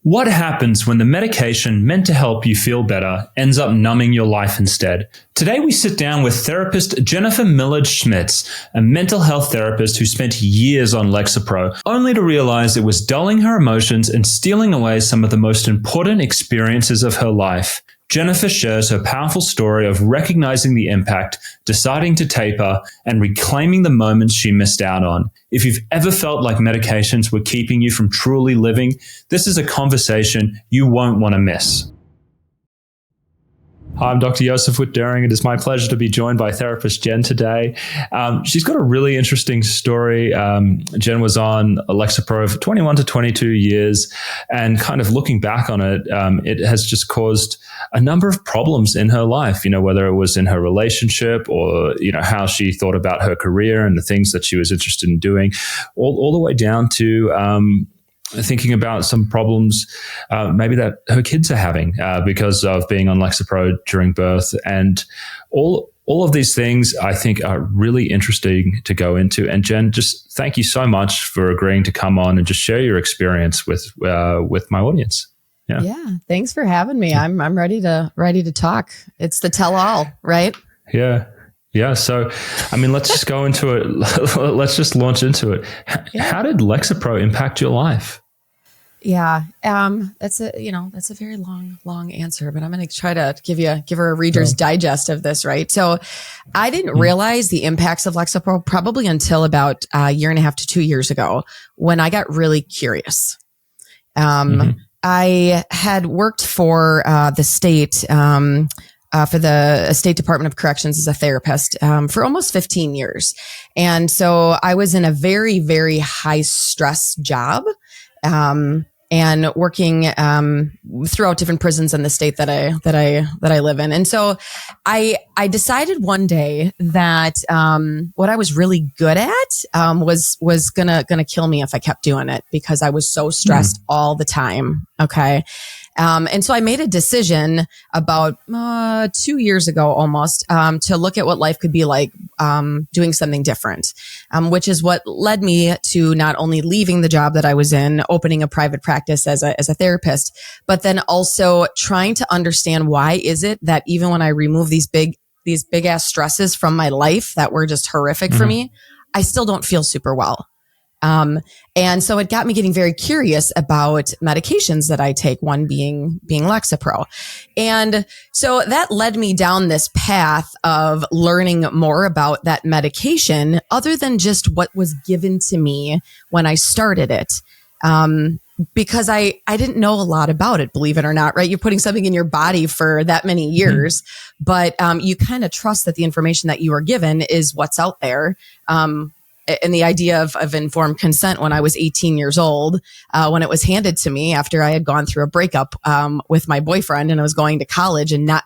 What happens when the medication meant to help you feel better ends up numbing your life instead? Today we sit down with therapist Jennifer Millard-Schmitz, a mental health therapist who spent years on Lexapro, only to realize it was dulling her emotions and stealing away some of the most important experiences of her life. Jennifer shares her powerful story of recognizing the impact, deciding to taper, and reclaiming the moments she missed out on. If you've ever felt like medications were keeping you from truly living, this is a conversation you won't want to miss. Hi, I'm Dr. Josef Witt-Doerring. It is my pleasure to be joined by therapist Jen today. She's got a really interesting story. Jen was on Lexapro for 21 to 22 years, and kind of looking back on it, it has just caused a number of problems in her life, whether it was in her relationship or, how she thought about her career and the things that she was interested in doing, all the way down to thinking about some problems maybe that her kids are having because of being on Lexapro during birth. And all of these things I think are really interesting to go into. And Jen, just thank you so much for agreeing to come on and just share your experience with my audience. Yeah. Thanks for having me. I'm ready to talk. It's the tell all, right? Yeah. So, let's just go into it. Let's just launch into it. How did Lexapro impact your life? Yeah. That's a very long answer, but I'm going to try to give her a Reader's Digest of this, right? So I didn't realize the impacts of Lexapro probably until about a year and a half to 2 years ago when I got really curious. I had worked for the state, for the State Department of Corrections as a therapist for almost 15 years. And so I was in a very, very high stress job and working throughout different prisons in the state that I live in. And so I decided one day that what I was really good at was gonna kill me if I kept doing it because I was so stressed all the time. Okay. And so I made a decision about 2 years ago almost to look at what life could be like doing something different, which is what led me to not only leaving the job that I was in, opening a private practice as a therapist, but then also trying to understand why is it that even when I remove these big ass stresses from my life that were just horrific for me, I still don't feel super well. And so it got me getting very curious about medications that I take, one being Lexapro. And so that led me down this path of learning more about that medication other than just what was given to me when I started it. Because I didn't know a lot about it, believe it or not, right? You're putting something in your body for that many years, but you kind of trust that the information that you are given is what's out there. And the idea of informed consent when I was 18 years old, when it was handed to me after I had gone through a breakup with my boyfriend and I was going to college and not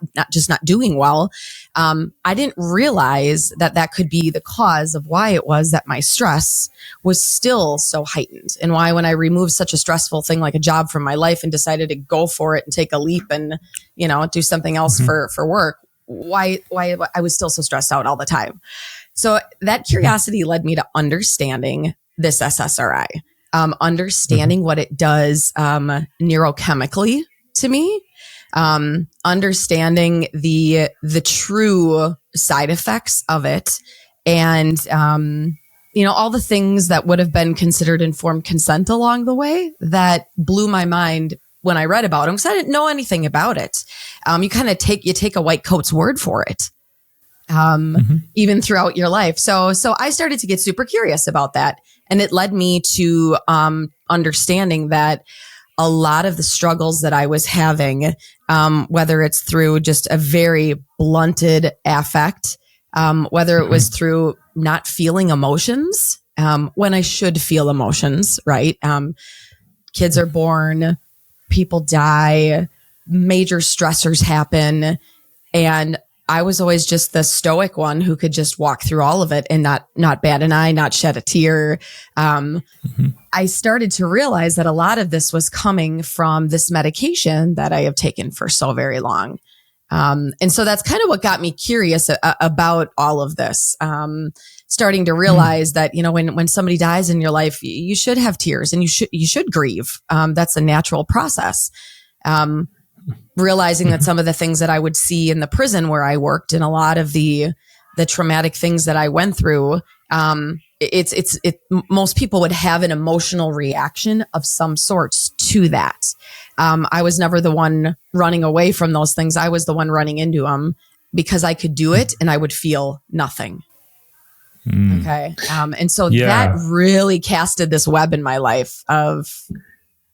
doing well, I didn't realize that could be the cause of why it was that my stress was still so heightened, and why when I removed such a stressful thing like a job from my life and decided to go for it and take a leap and do something else for work, why I was still so stressed out all the time. So that curiosity led me to understanding this SSRI, understanding what it does neurochemically to me, understanding the true side effects of it, and all the things that would have been considered informed consent along the way that blew my mind when I read about them because I didn't know anything about it. You kind of take a white coat's word for it. Even throughout your life. So I started to get super curious about that. And it led me to, understanding that a lot of the struggles that I was having, whether it's through just a very blunted affect, whether it was through not feeling emotions, when I should feel emotions, right? Kids are born, people die, major stressors happen. And I was always just the stoic one who could just walk through all of it and not bat an eye, not shed a tear. I started to realize that a lot of this was coming from this medication that I have taken for so very long. And so that's kind of what got me curious about all of this. starting to realize that, when somebody dies in your life, you should have tears and you should grieve. That's a natural process. Realizing that some of the things that I would see in the prison where I worked and a lot of the traumatic things that I went through, most people would have an emotional reaction of some sorts to that. I was never the one running away from those things. I was the one running into them because I could do it and I would feel nothing. Okay. And so that really casted this web in my life of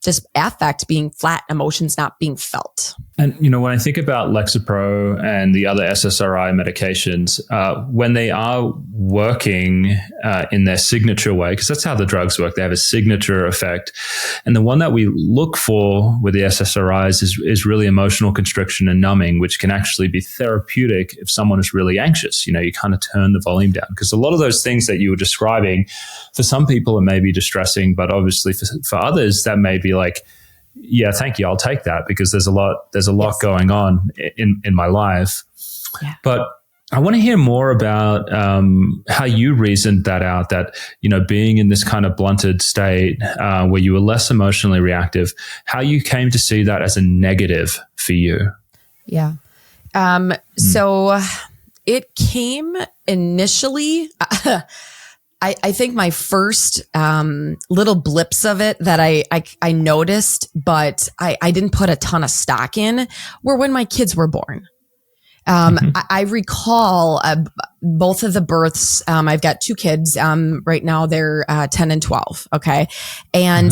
just affect being flat, emotions not being felt. And, when I think about Lexapro and the other SSRI medications, when they are working in their signature way, because that's how the drugs work, they have a signature effect. And the one that we look for with the SSRIs is really emotional constriction and numbing, which can actually be therapeutic if someone is really anxious. You kind of turn the volume down, because a lot of those things that you were describing, for some people it may be distressing, but obviously for others that may be like, yeah, thank you, I'll take that, because there's a lot going on in my life. Yeah. But I want to hear more about how you reasoned that out, that, being in this kind of blunted state where you were less emotionally reactive, how you came to see that as a negative for you. Yeah. So it came initially, I think my first little blips of it that I noticed, but I didn't put a ton of stock in, were when my kids were born. I recall both of the births. I've got two kids. Right now they're 10 and 12. Okay. And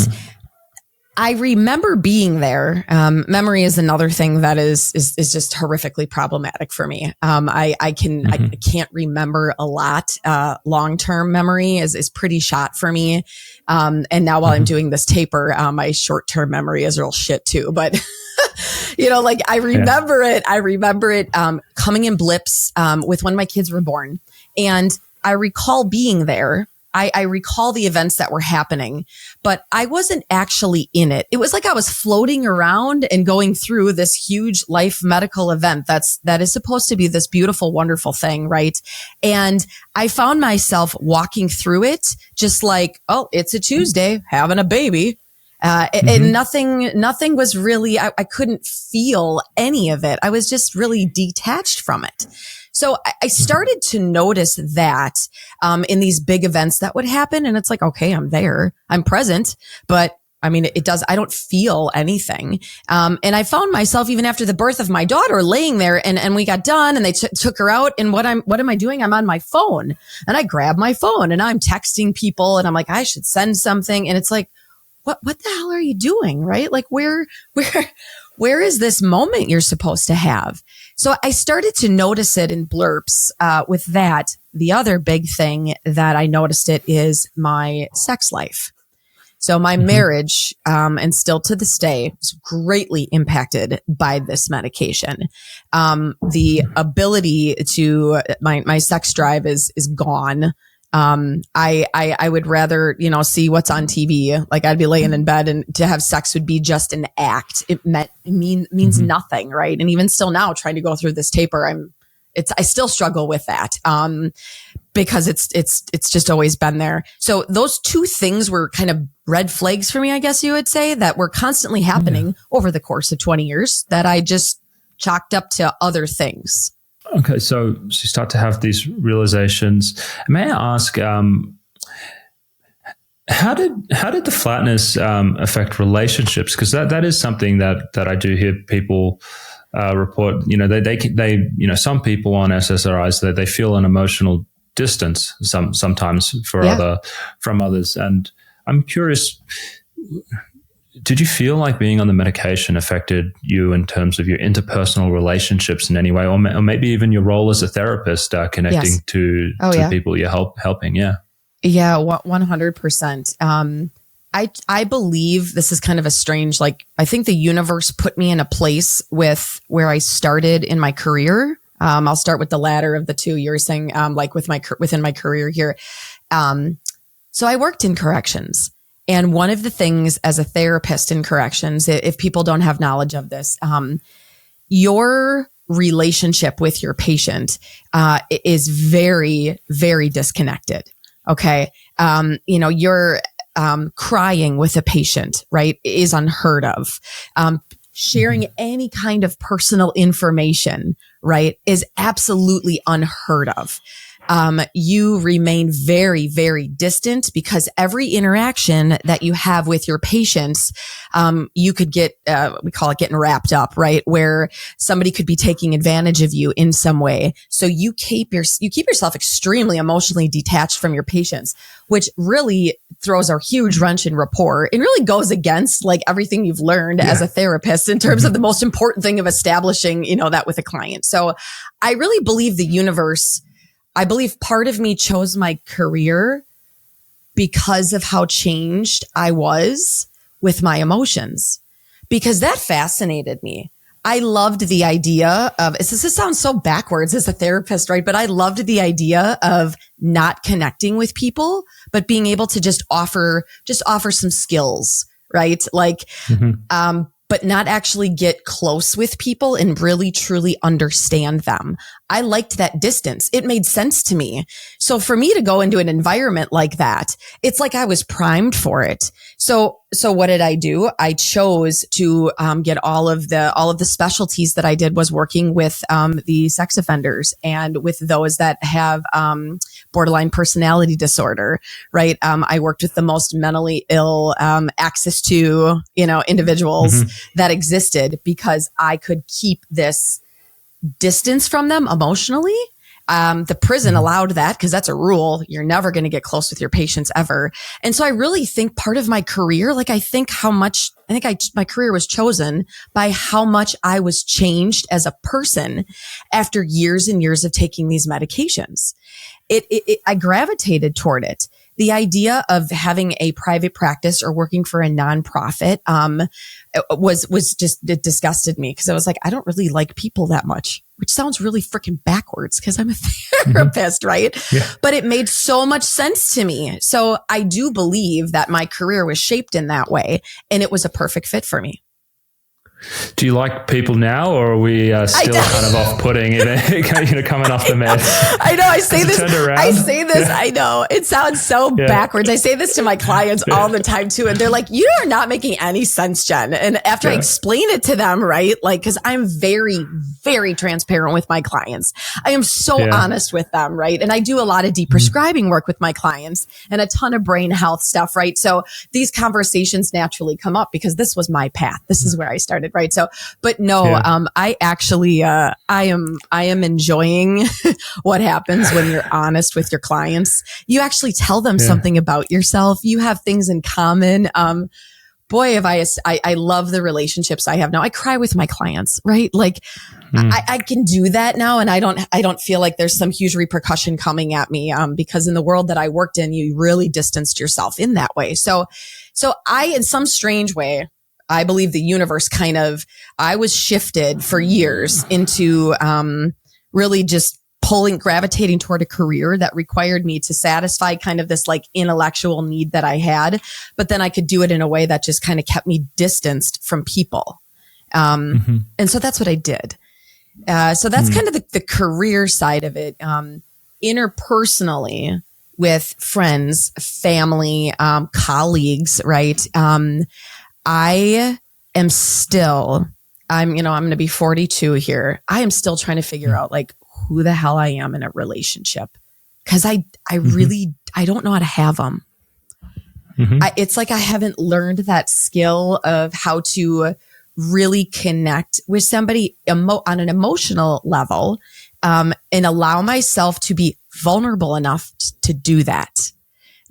I remember being there. Memory is another thing that is just horrifically problematic for me. I can't remember a lot. Long-term memory is pretty shot for me. And now while I'm doing this taper, my short-term memory is real shit too. But I remember it. I remember it coming in blips with when my kids were born, and I recall being there. I recall the events that were happening, but I wasn't actually in it. It was like I was floating around and going through this huge life medical event that is supposed to be this beautiful, wonderful thing, right? And I found myself walking through it just like, oh, it's a Tuesday, having a baby. And nothing was really, I couldn't feel any of it. I was just really detached from it. So I started to notice that in these big events that would happen. And it's like, okay, I'm there, I'm present, but I mean, I don't feel anything. And I found myself even after the birth of my daughter laying there and we got done and they took her out. And what am I doing? I'm on my phone, and I grab my phone and I'm texting people and I'm like, I should send something. And it's like, what the hell are you doing? Right? Like where is this moment you're supposed to have? So I started to notice it in blurps. With that, the other big thing that I noticed it is my sex life. So my marriage, and still to this day, is greatly impacted by this medication. The ability to, my sex drive is gone. I would rather, see what's on TV. Like I'd be laying in bed, and to have sex would be just an act. It means nothing. Right. And even still now, trying to go through this taper, I still struggle with that. Because it's just always been there. So those two things were kind of red flags for me, I guess you would say, that were constantly happening over the course of 20 years that I just chalked up to other things. Okay, so you start to have these realizations. May I ask, how did the flatness affect relationships? Because that is something that I do hear people report. They some people on SSRIs, that they feel an emotional distance sometimes from others. And I'm curious, did you feel like being on the medication affected you in terms of your interpersonal relationships in any way, or maybe even your role as a therapist, connecting to people you're helping? Yeah. Yeah, 100%. I believe this is kind of a strange, I think the universe put me in a place with where I started in my career. I'll start with the latter of the two. You're saying, within my career here. So I worked in corrections. And one of the things as a therapist in corrections, if people don't have knowledge of this, your relationship with your patient is very, very disconnected. Okay. You're crying with a patient, right, is unheard of. Sharing any kind of personal information, right, is absolutely unheard of. You remain very, very distant because every interaction that you have with your patients, you could get, we call it getting wrapped up, right? Where somebody could be taking advantage of you in some way. So you keep yourself extremely emotionally detached from your patients, which really throws a huge wrench in rapport and really goes against like everything you've learned as a therapist in terms of the most important thing of establishing, that with a client. So I really believe I believe part of me chose my career because of how changed I was with my emotions, because that fascinated me. I loved the idea of, this sounds so backwards as a therapist, right? But I loved the idea of not connecting with people, but being able to just offer some skills, right? Like, but not actually get close with people and really truly understand them. I liked that distance. It made sense to me. So for me to go into an environment like that, it's like I was primed for it. So what did I do? I chose to get all of the specialties that I did was working with the sex offenders and with those that have borderline personality disorder, right? I worked with the most mentally ill access to, individuals that existed because I could keep this distance from them emotionally. The prison allowed that because that's a rule. You're never going to get close with your patients ever. And so I really think part of my career, my career was chosen by how much I was changed as a person after years and years of taking these medications. I gravitated toward it. The idea of having a private practice or working for a nonprofit, it disgusted me because I was like, I don't really like people that much, which sounds really freaking backwards because I'm a therapist, right? Yeah. But it made so much sense to me. So I do believe that my career was shaped in that way and it was a perfect fit for me. Do you like people now, or are we still kind of off-putting, coming off the meds? I know. I say this. Yeah. I know. It sounds so backwards. I say this to my clients all the time too. And they're like, you are not making any sense, Jen. And after I explain it to them, right? Like, cause I'm very, very transparent with my clients. I am so honest with them, right? And I do a lot of deprescribing work with my clients and a ton of brain health stuff, right? So these conversations naturally come up because this was my path. This is where I started. Right. So, but no, I actually, I am enjoying what happens when you're honest with your clients. You actually tell them something about yourself. You have things in common. Boy, I love the relationships I have now. I cry with my clients, right? Like I can do that now. And I don't feel like there's some huge repercussion coming at me, because in the world that I worked in, you really distanced yourself in that way. So in some strange way, I believe the universe I was shifted for years into really just gravitating toward a career that required me to satisfy kind of this like intellectual need that I had, but then I could do it in a way that just kind of kept me distanced from people. And so that's what I did. So that's kind of the career side of it. Interpersonally with friends, family, colleagues, right? I am still, I'm going to be 42 here. I am still trying to figure out like who the hell I am in a relationship. Cause I really, I don't know how to have them. It's like I haven't learned that skill of how to really connect with somebody on an emotional level, and allow myself to be vulnerable enough to do that.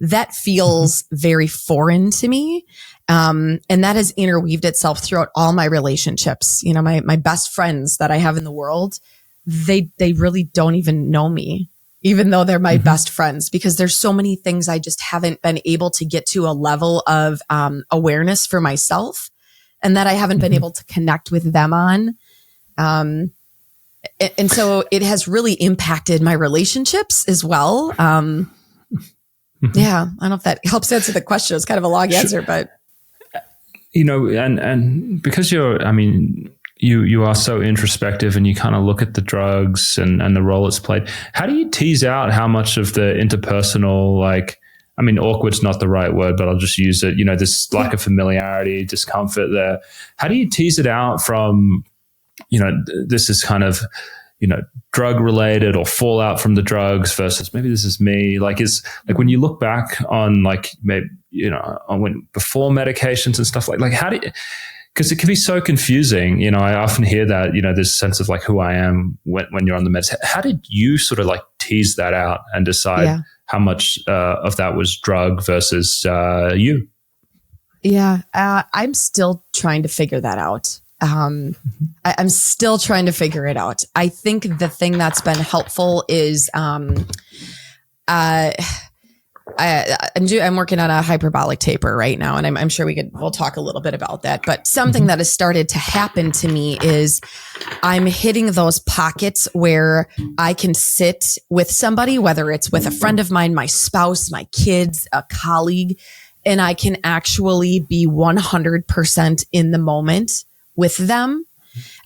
That feels very foreign to me. And that has interweaved itself throughout all my relationships. My best friends that I have in the world, they really don't even know me, even though they're my best friends, because there's so many things I just haven't been able to get to a level of awareness for myself, and that I haven't been able to connect with them on. And so it has really impacted my relationships as well. Yeah, I don't know if that helps answer the question. It's kind of a long answer, but. And because you are so introspective and you kind of look at the drugs and the role it's played. How do you tease out how much of the interpersonal, like, I mean, awkward's not the right word, but I'll just use it, this lack of familiarity, discomfort there. How do you tease it out from, this is kind of, drug related or fallout from the drugs versus maybe this is me? Like, when you look back on like maybe, on when before medications and stuff like how do you, because it can be so confusing. I often hear that, this sense of like who I am when you're on the meds. How did you sort of like tease that out and decide how much of that was drug versus you? Yeah, I'm still trying to figure that out. I'm still trying to figure it out. I think the thing that's been helpful is I'm working on a hyperbolic taper right now, and I'm sure we'll talk a little bit about that. But something that has started to happen to me is I'm hitting those pockets where I can sit with somebody, whether it's with a friend of mine, my spouse, my kids, a colleague, and I can actually be 100% in the moment with them.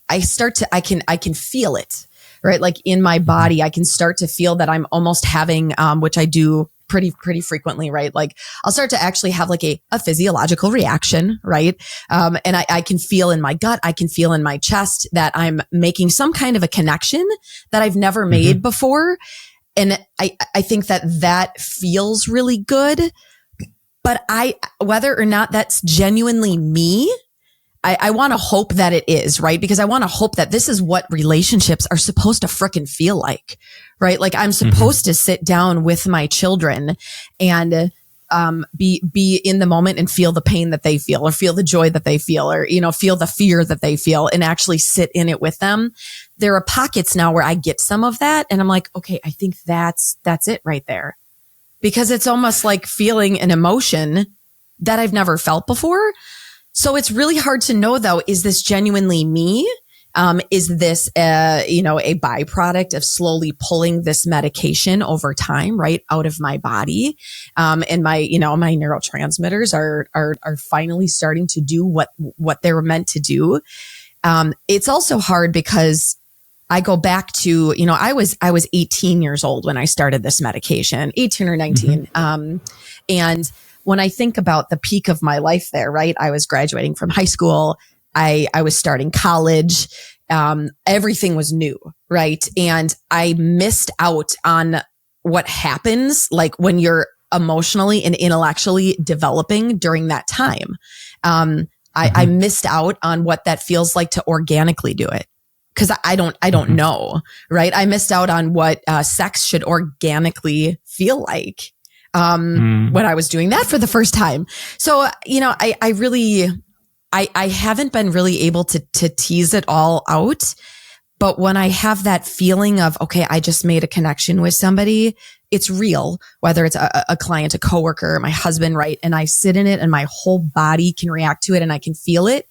I can feel it, right? Like in my body, I can start to feel that I'm almost having, which I do pretty frequently, right? Like I'll start to actually have like a physiological reaction, right? And I can feel in my gut, I can feel in my chest that I'm making some kind of a connection that I've never made before. And I think that feels really good, but whether or not that's genuinely me, I want to hope that it is, right? Because I want to hope that this is what relationships are supposed to frickin' feel like, right? Like I'm supposed to sit down with my children and be in the moment and feel the pain that they feel, or feel the joy that they feel, or feel the fear that they feel, and actually sit in it with them. There are pockets now where I get some of that, and I'm like, okay, I think that's it right there, because it's almost like feeling an emotion that I've never felt before. So it's really hard to know, though, is this genuinely me? Is this, a byproduct of slowly pulling this medication over time, right, out of my body? And my neurotransmitters are finally starting to do what they were meant to do. It's also hard because I go back to, I was 18 years old when I started this medication, 18 or 19. And when I think about the peak of my life there, right? I was graduating from high school. I was starting college. Everything was new, right? And I missed out on what happens like when you're emotionally and intellectually developing during that time. I missed out on what that feels like to organically do it, because I don't know, right? I missed out on what sex should organically feel like when I was doing that for the first time. So, I haven't been really able to tease it all out. But when I have that feeling of, okay, I just made a connection with somebody, it's real, whether it's a client, a coworker, my husband, right? And I sit in it and my whole body can react to it and I can feel it.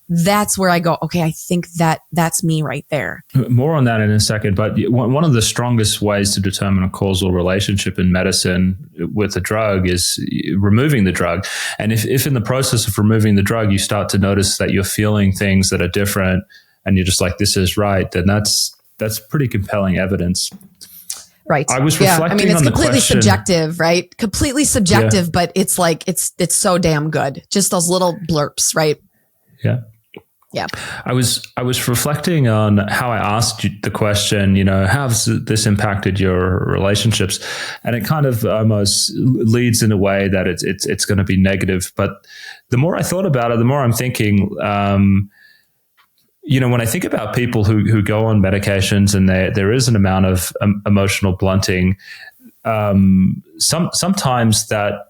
That's where I go, okay, I think that's me right there. More on that in a second. But one of the strongest ways to determine a causal relationship in medicine with a drug is removing the drug. And if in the process of removing the drug, you start to notice that you're feeling things that are different, and you're just like, this is right, then that's pretty compelling evidence. Right. I was reflecting on the question. It's completely subjective, right? Completely subjective, but it's like, it's so damn good. Just those little blurps, right? Yeah. Yeah. I was reflecting on how I asked you the question, how has this impacted your relationships? And it kind of almost leads in a way that it's going to be negative. But the more I thought about it, the more I'm thinking, when I think about people who go on medications and there is an amount of emotional blunting, sometimes that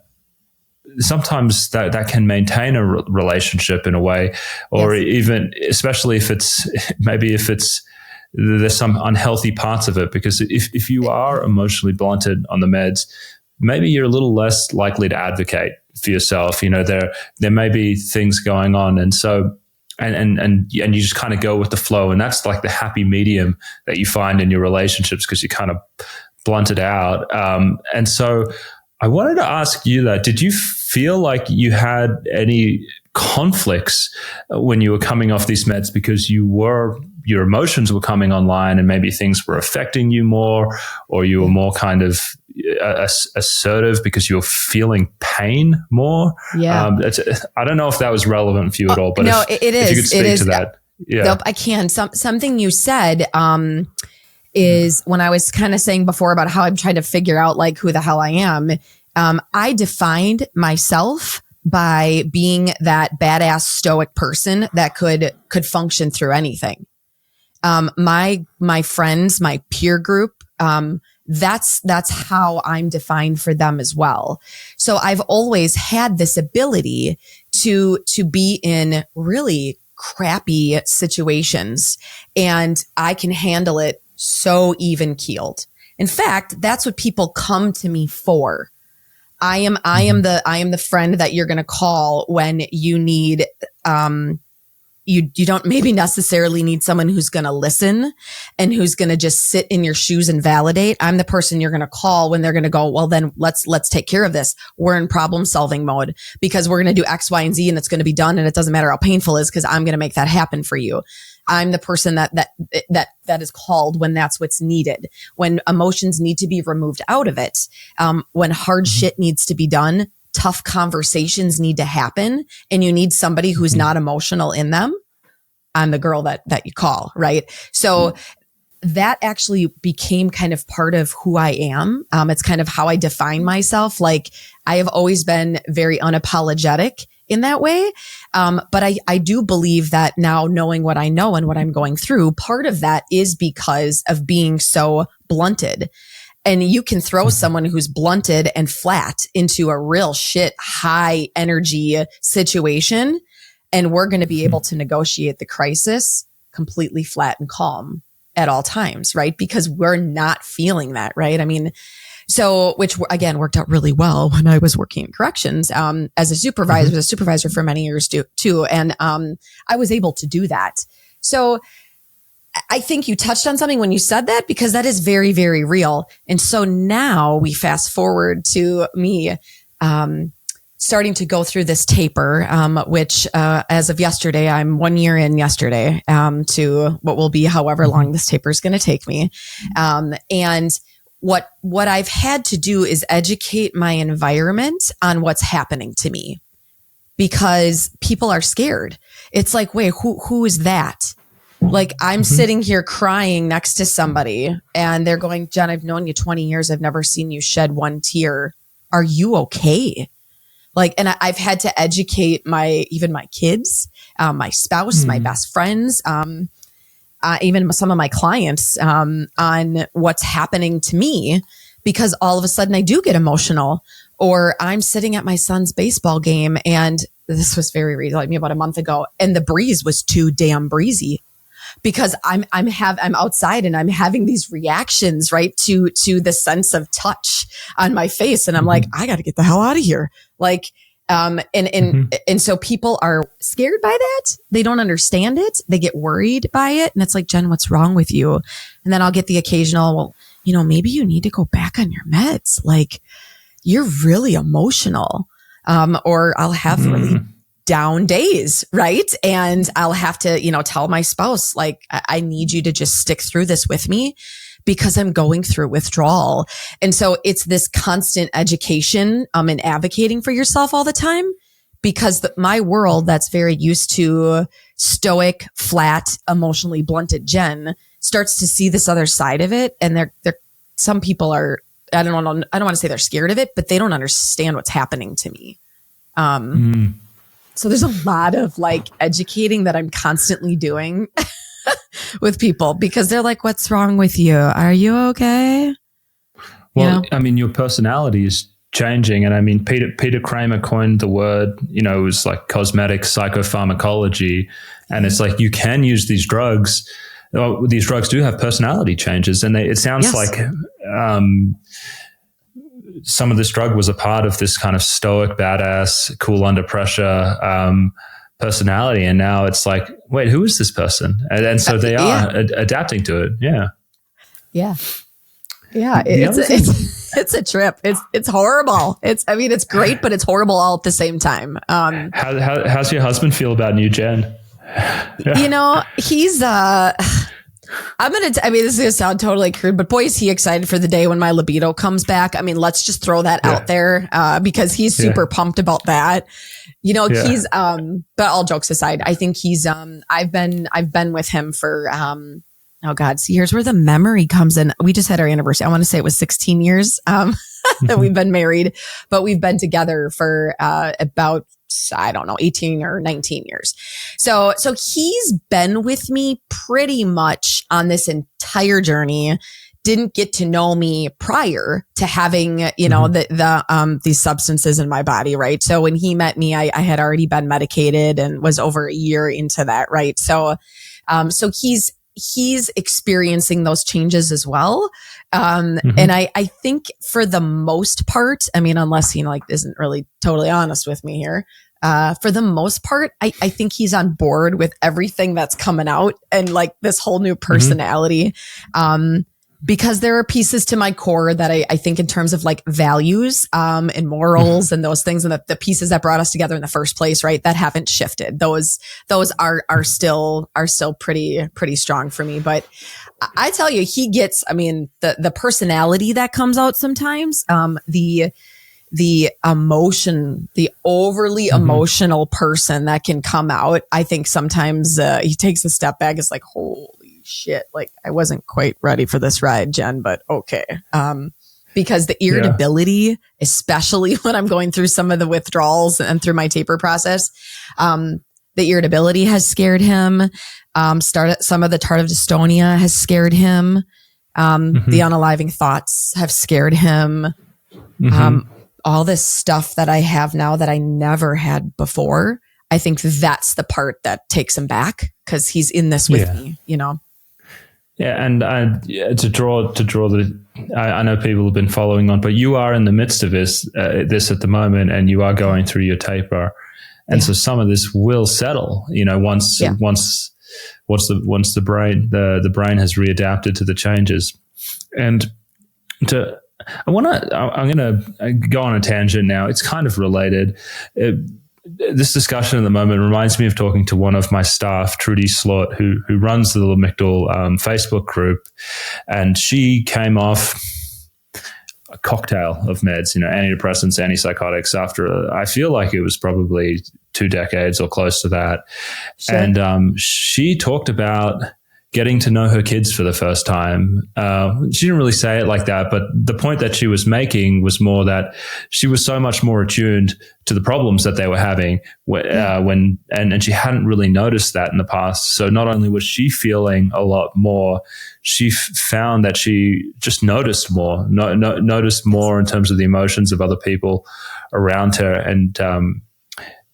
can maintain a relationship in a way, or even, especially if there's some unhealthy parts of it, because if you are emotionally blunted on the meds, maybe you're a little less likely to advocate for yourself. There may be things going on, and so. And you just kind of go with the flow. And that's like the happy medium that you find in your relationships, because you kind of blunt it out. And so I wanted to ask you that, did you feel like you had any conflicts when you were coming off these meds because your emotions were coming online and maybe things were affecting you more, or you were more kind of assertive because you're feeling pain more. Yeah. I don't know if that was relevant for you at all, but no, if it is. you could speak to that. Yeah. Nope, I can. Something you said, is when I was kind of saying before about how I'm trying to figure out like who the hell I am. I defined myself by being that badass stoic person that could function through anything. My friends, my peer group, that's how I'm defined for them as well. So I've always had this ability to be in really crappy situations, and I can handle it so even keeled. In fact, that's what people come to me for. I am the friend that you're going to call when you need, you don't maybe necessarily need someone who's going to listen and who's going to just sit in your shoes and validate. I'm the person you're going to call when they're going to go, well, then let's take care of this. We're in problem solving mode because we're going to do X, Y, and Z, and it's going to be done. And it doesn't matter how painful it is because I'm going to make that happen for you. I'm the person that is called when that's what's needed, when emotions need to be removed out of it, when hard shit needs to be done, tough conversations need to happen, and you need somebody who's not emotional in them. I'm the girl that you call, right? So that actually became kind of part of who I am. It's kind of how I define myself. Like I have always been very unapologetic in that way. But I do believe that now, knowing what I know and what I'm going through, part of that is because of being so blunted. And you can throw someone who's blunted and flat into a real shit, high energy situation, and we're going to be able to negotiate the crisis completely flat and calm at all times, right? Because we're not feeling that, right? I mean, so, which again worked out really well when I was working in corrections, as a supervisor, was a supervisor for many years too. And, I was able to do that. So I think you touched on something when you said that, because that is very, very real. And so now we fast forward to me, starting to go through this taper, which, as of yesterday, I'm 1 year in yesterday, to what will be however long this taper is going to take me. And what I've had to do is educate my environment on what's happening to me, because people are scared. It's like, wait, who is that? Like I'm sitting here crying next to somebody and they're going, Jen, I've known you 20 years. I've never seen you shed one tear. Are you okay? Like, and I've had to educate even my kids, my spouse, my best friends, even some of my clients, on what's happening to me, because all of a sudden I do get emotional. Or I'm sitting at my son's baseball game, and this was very recent, like about a month ago, and the breeze was too damn breezy, because I'm outside and I'm having these reactions, right, to the sense of touch on my face, and I'm like, I got to get the hell out of here, like. And so people are scared by that. They don't understand it. They get worried by it. And it's like, Jen, what's wrong with you? And then I'll get the occasional, well, maybe you need to go back on your meds. Like you're really emotional. Or I'll have really down days. Right. And I'll have to, tell my spouse, like, I need you to just stick through this with me, because I'm going through withdrawal. And so it's this constant education, and advocating for yourself all the time, because my world that's very used to stoic, flat, emotionally blunted Jen starts to see this other side of it. And some people are, I don't want to say they're scared of it, but they don't understand what's happening to me. So there's a lot of like educating that I'm constantly doing with people, because they're like, what's wrong with you? Are you okay? Well, I mean, your personality is changing. And I mean, Peter Kramer coined the word, it was like cosmetic psychopharmacology. And it's like, you can use these drugs. These drugs do have personality changes. And it sounds like some of this drug was a part of this kind of stoic, badass, cool under pressure personality. And now it's like, wait, who is this person? And so they are adapting to it. Yeah. Yeah. Yeah, it's a trip. It's horrible. It's great, but it's horrible all at the same time. How's your husband feel about new Jen? He's this is gonna sound totally crude, but boy, is he excited for the day when my libido comes back. Let's just throw that out there, because he's super pumped about that. He's, but all jokes aside, I think he's, I've been with him for, oh God, see, here's where the memory comes in. We just had our anniversary. I want to say it was 16 years, that we've been married, but we've been together for, about, I don't know, 18 or 19 years. So he's been with me pretty much on this entire journey. Didn't get to know me prior to having, these substances in my body. Right. So when he met me, I had already been medicated and was over a year into that. Right. So he's experiencing those changes as well. And I think for the most part, unless he isn't really totally honest with me here, for the most part, I think he's on board with everything that's coming out and this whole new personality. Because there are pieces to my core that I think in terms of values, and morals and those things, and the pieces that brought us together in the first place, right? That haven't shifted. Those are still pretty strong for me. But I tell you, he gets, the personality that comes out sometimes, the emotion, the overly emotional person that can come out. I think sometimes, he takes a step back. It's holy shit, I wasn't quite ready for this ride, Jen, but okay. Because the irritability, especially when I'm going through some of the withdrawals and through my taper process, the irritability has scared him. Some of the tardive dystonia has scared him. The unaliving thoughts have scared him. All this stuff that I have now that I never had before, I think that's the part that takes him back, because he's in this with me, Yeah, and to draw the, I know people have been following on, but you are in the midst of this at the moment, and you are going through your taper, and so some of this will settle. Once the brain has readapted to the changes, and I'm gonna go on a tangent now. It's kind of related. This discussion at the moment reminds me of talking to one of my staff, Trudy Slot, who runs the Lamictal Facebook group, and she came off a cocktail of meds, antidepressants, antipsychotics, after I feel like it was probably 2 decades or close to that. Sure. And she talked about getting to know her kids for the first time. She didn't really say it like that, but the point that she was making was more that she was so much more attuned to the problems that they were having and she hadn't really noticed that in the past. So not only was she feeling a lot more, she found that she just noticed more, noticed more in terms of the emotions of other people around her. And,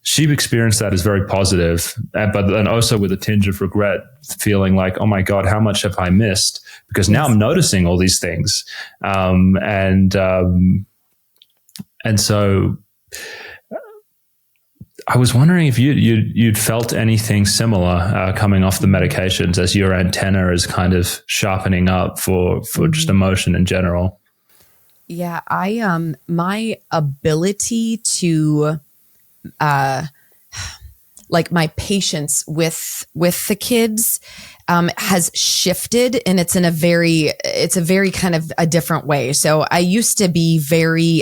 she experienced that as very positive, but then also with a tinge of regret, feeling like, oh my God, how much have I missed? Because now I'm noticing all these things. And so I was wondering if you'd felt anything similar coming off the medications, as your antenna is kind of sharpening up for just emotion in general. Yeah, my ability to my patience with the kids has shifted, and it's a very kind of a different way. So I used to be very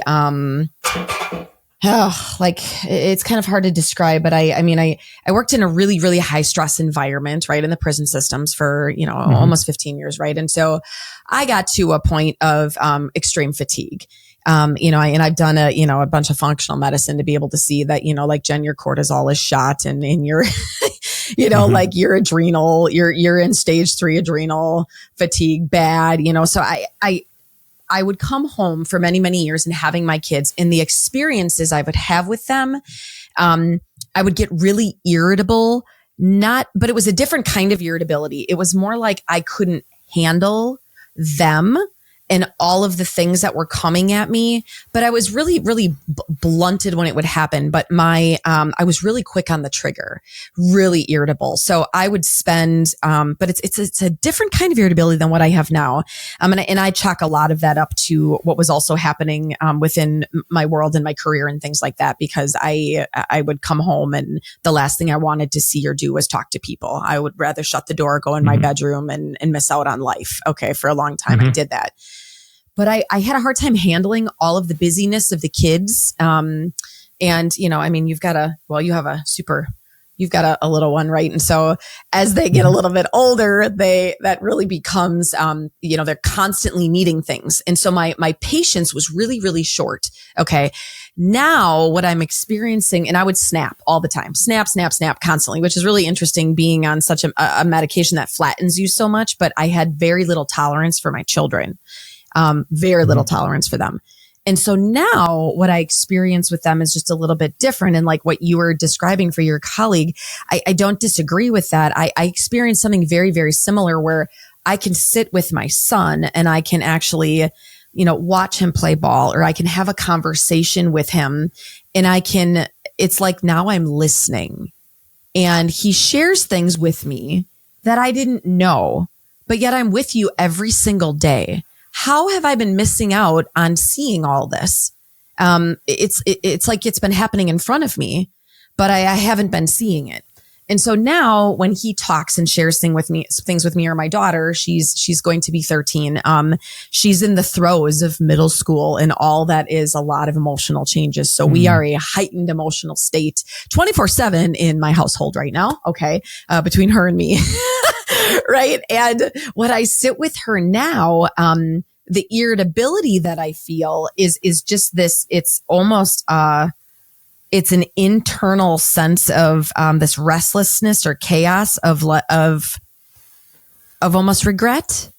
it's kind of hard to describe, but I worked in a really, really high stress environment, right, in the prison systems for, almost 15 years. Right. And so I got to a point of extreme fatigue. And I've done a bunch of functional medicine to be able to see that, Jen, your cortisol is shot, and in your, your adrenal, you're in stage 3 adrenal fatigue bad, so I would come home for many, many years, and having my kids, and the experiences I would have with them, I would get really irritable, but it was a different kind of irritability. It was more like I couldn't handle them and all of the things that were coming at me. But I was really, really blunted when it would happen. But I was really quick on the trigger, really irritable. So I would spend, but it's a different kind of irritability than what I have now. And I chalk a lot of that up to what was also happening within my world and my career and things like that, because I would come home and the last thing I wanted to see or do was talk to people. I would rather shut the door, go in my bedroom and miss out on life. Okay. For a long time, I did that. But I had a hard time handling all of the busyness of the kids. And, I mean, you've got a little one, right? And so as they get a little bit older, that really becomes, they're constantly needing things. And so my patience was really, really short. Okay. Now what I'm experiencing, and I would snap all the time, snap constantly, which is really interesting being on such a medication that flattens you so much. But I had very little tolerance for my children. Very little tolerance for them. And so now what I experience with them is just a little bit different. And like what you were describing for your colleague, I don't disagree with that. I experienced something very, very similar where I can sit with my son and I can actually, watch him play ball, or I can have a conversation with him, and it's like now I'm listening and he shares things with me that I didn't know, but yet I'm with you every single day. How have I been missing out on seeing all this? It's like it's been happening in front of me, but I haven't been seeing it. And so now when he talks and shares things with me, or my daughter, she's going to be 13. She's in the throes of middle school, and all that is a lot of emotional changes. So we are a heightened emotional state 24/7 in my household right now. Okay. Between her and me. Right. And when I sit with her now, the irritability that I feel is just this, it's almost, it's an internal sense of, this restlessness or chaos of almost regret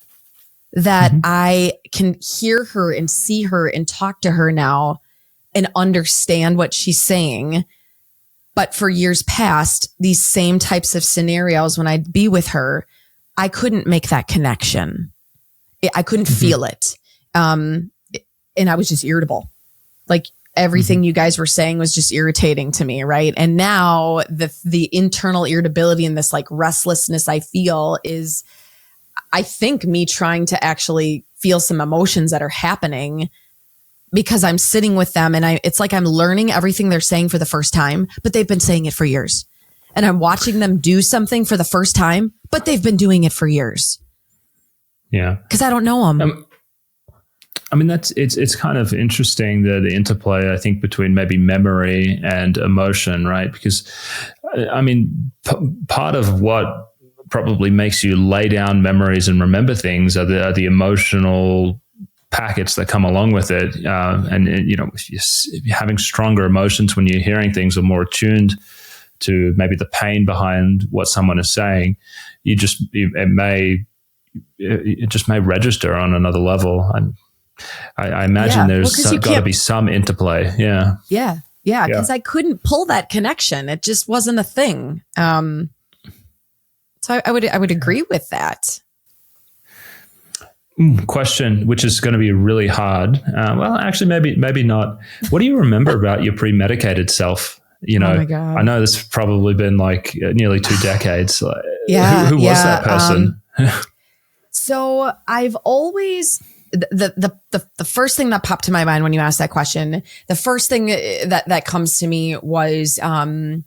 that I can hear her and see her and talk to her now and understand what she's saying. But for years past, these same types of scenarios, when I'd be with her, I couldn't make that connection. I couldn't feel it. And I was just irritable. Like everything you guys were saying was just irritating to me. Right. And now the internal irritability and this like restlessness I feel is, I think, me trying to actually feel some emotions that are happening, because I'm sitting with them and it's like I'm learning everything they're saying for the first time, but they've been saying it for years. And I'm watching them do something for the first time, but they've been doing it for years. Yeah. Because I don't know them. I mean, it's kind of interesting, the interplay, I think, between maybe memory and emotion, right? Because, I mean, part of what probably makes you lay down memories and remember things are the emotional packets that come along with it. If you're having stronger emotions when you're hearing things, or more attuned to maybe the pain behind what someone is saying, it just may register on another level. And I imagine there's got to be some interplay. Yeah. Yeah. Yeah. Because I couldn't pull that connection. It just wasn't a thing. So I would agree with that. Question, which is going to be really hard. Well, actually, maybe not. What do you remember about your pre-medicated self? Oh my God. I know this has probably been like nearly 2 decades. Yeah. Who was that person? So I've always, the first thing that popped to my mind when you asked that question, the first thing that comes to me was, I've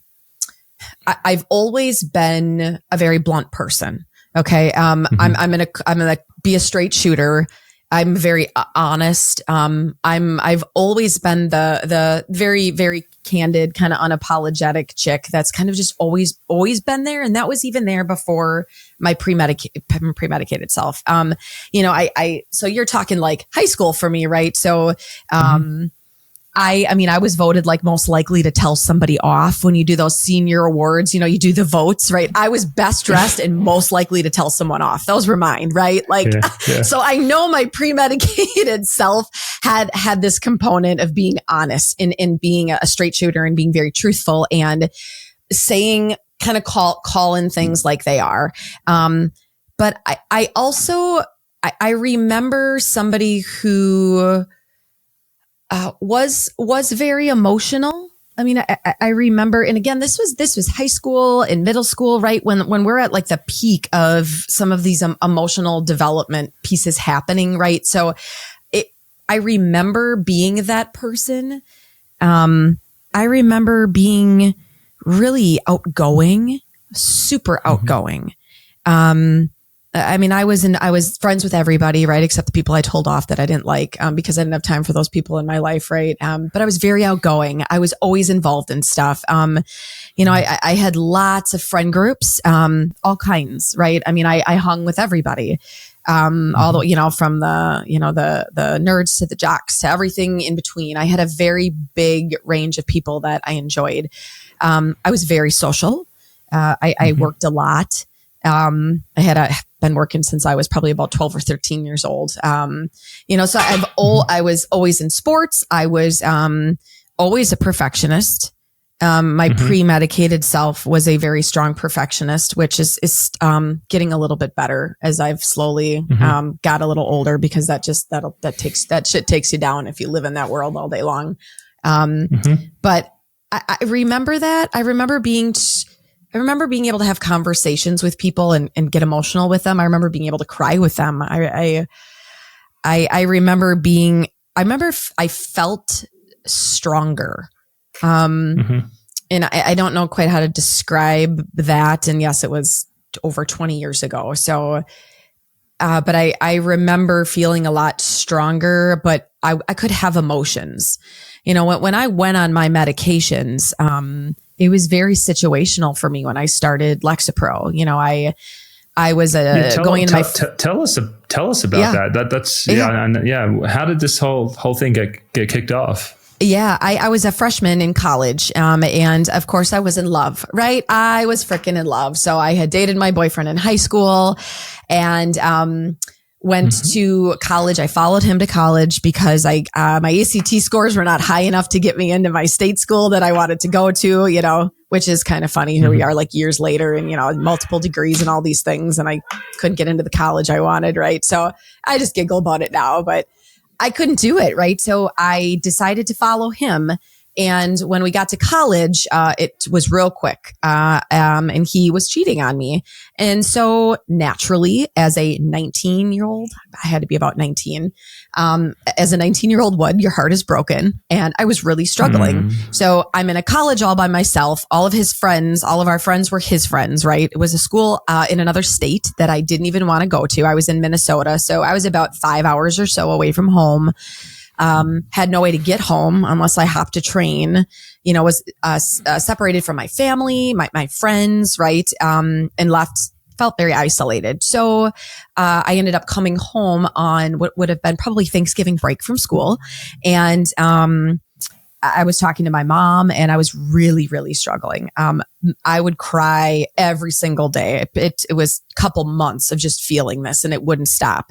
always been a very blunt person. Okay. I'm gonna be a straight shooter. I'm very honest. I've always been the very, very candid, kind of unapologetic chick that's kind of just always been there. And that was even there before my pre-medicated self. So you're talking like high school for me, right? So, I mean, I was voted like most likely to tell somebody off when you do those senior awards, you do the votes, right? I was best dressed and most likely to tell someone off. Those were mine, right? Like, yeah. So I know my pre-medicated self had this component of being honest and being a straight shooter and being very truthful and saying, kind of calling things like they are. But I I remember somebody who was very emotional. I mean, I remember, and again, this was high school and middle school, right? When we're at like the peak of some of these emotional development pieces happening, right? So I remember being that person. I remember being really outgoing, super outgoing. I mean, I was friends with everybody, right? Except the people I told off that I didn't like, because I didn't have time for those people in my life, right? But I was very outgoing. I was always involved in stuff. I had lots of friend groups, all kinds, right? I mean, I hung with everybody, all the, from the nerds to the jocks to everything in between. I had a very big range of people that I enjoyed. I was very social. I worked a lot. I been working since I was probably about 12 or 13 years old. So I was always in sports. I was, always a perfectionist. My pre-medicated self was a very strong perfectionist, which is getting a little bit better as I've slowly, got a little older, because that shit takes you down if you live in that world all day long. But I remember that. I remember being able to have conversations with people and get emotional with them. I remember being able to cry with them. I remember I felt stronger. And I don't know quite how to describe that. And yes, it was over 20 years ago. So, but I remember feeling a lot stronger, but I could have emotions. When I went on my medications, it was very situational for me when I started Lexapro. I was going into tell us about that. That's How did this whole thing get kicked off? Yeah, I was a freshman in college, and of course I was in love, right? I was freaking in love. So I had dated my boyfriend in high school, and went to college. I followed him to college because my ACT scores were not high enough to get me into my state school that I wanted to go to, which is kind of funny. Here we are like years later and, multiple degrees and all these things. And I couldn't get into the college I wanted. Right. So I just giggle about it now, but I couldn't do it. Right. So I decided to follow him. And when we got to college, it was real quick. And he was cheating on me. And so naturally, as a 19-year-old, I had to be about 19. As a 19-year-old would, your heart is broken. And I was really struggling. So I'm in a college all by myself. All of our friends were his friends, right? It was a school in another state that I didn't even want to go to. I was in Minnesota. So I was about 5 hours or so away from home. Had no way to get home unless I hopped a train, was separated from my family, my friends, right? And felt very isolated. So I ended up coming home on what would have been probably Thanksgiving break from school. And I was talking to my mom and I was really, really struggling. I would cry every single day. It was a couple months of just feeling this and it wouldn't stop.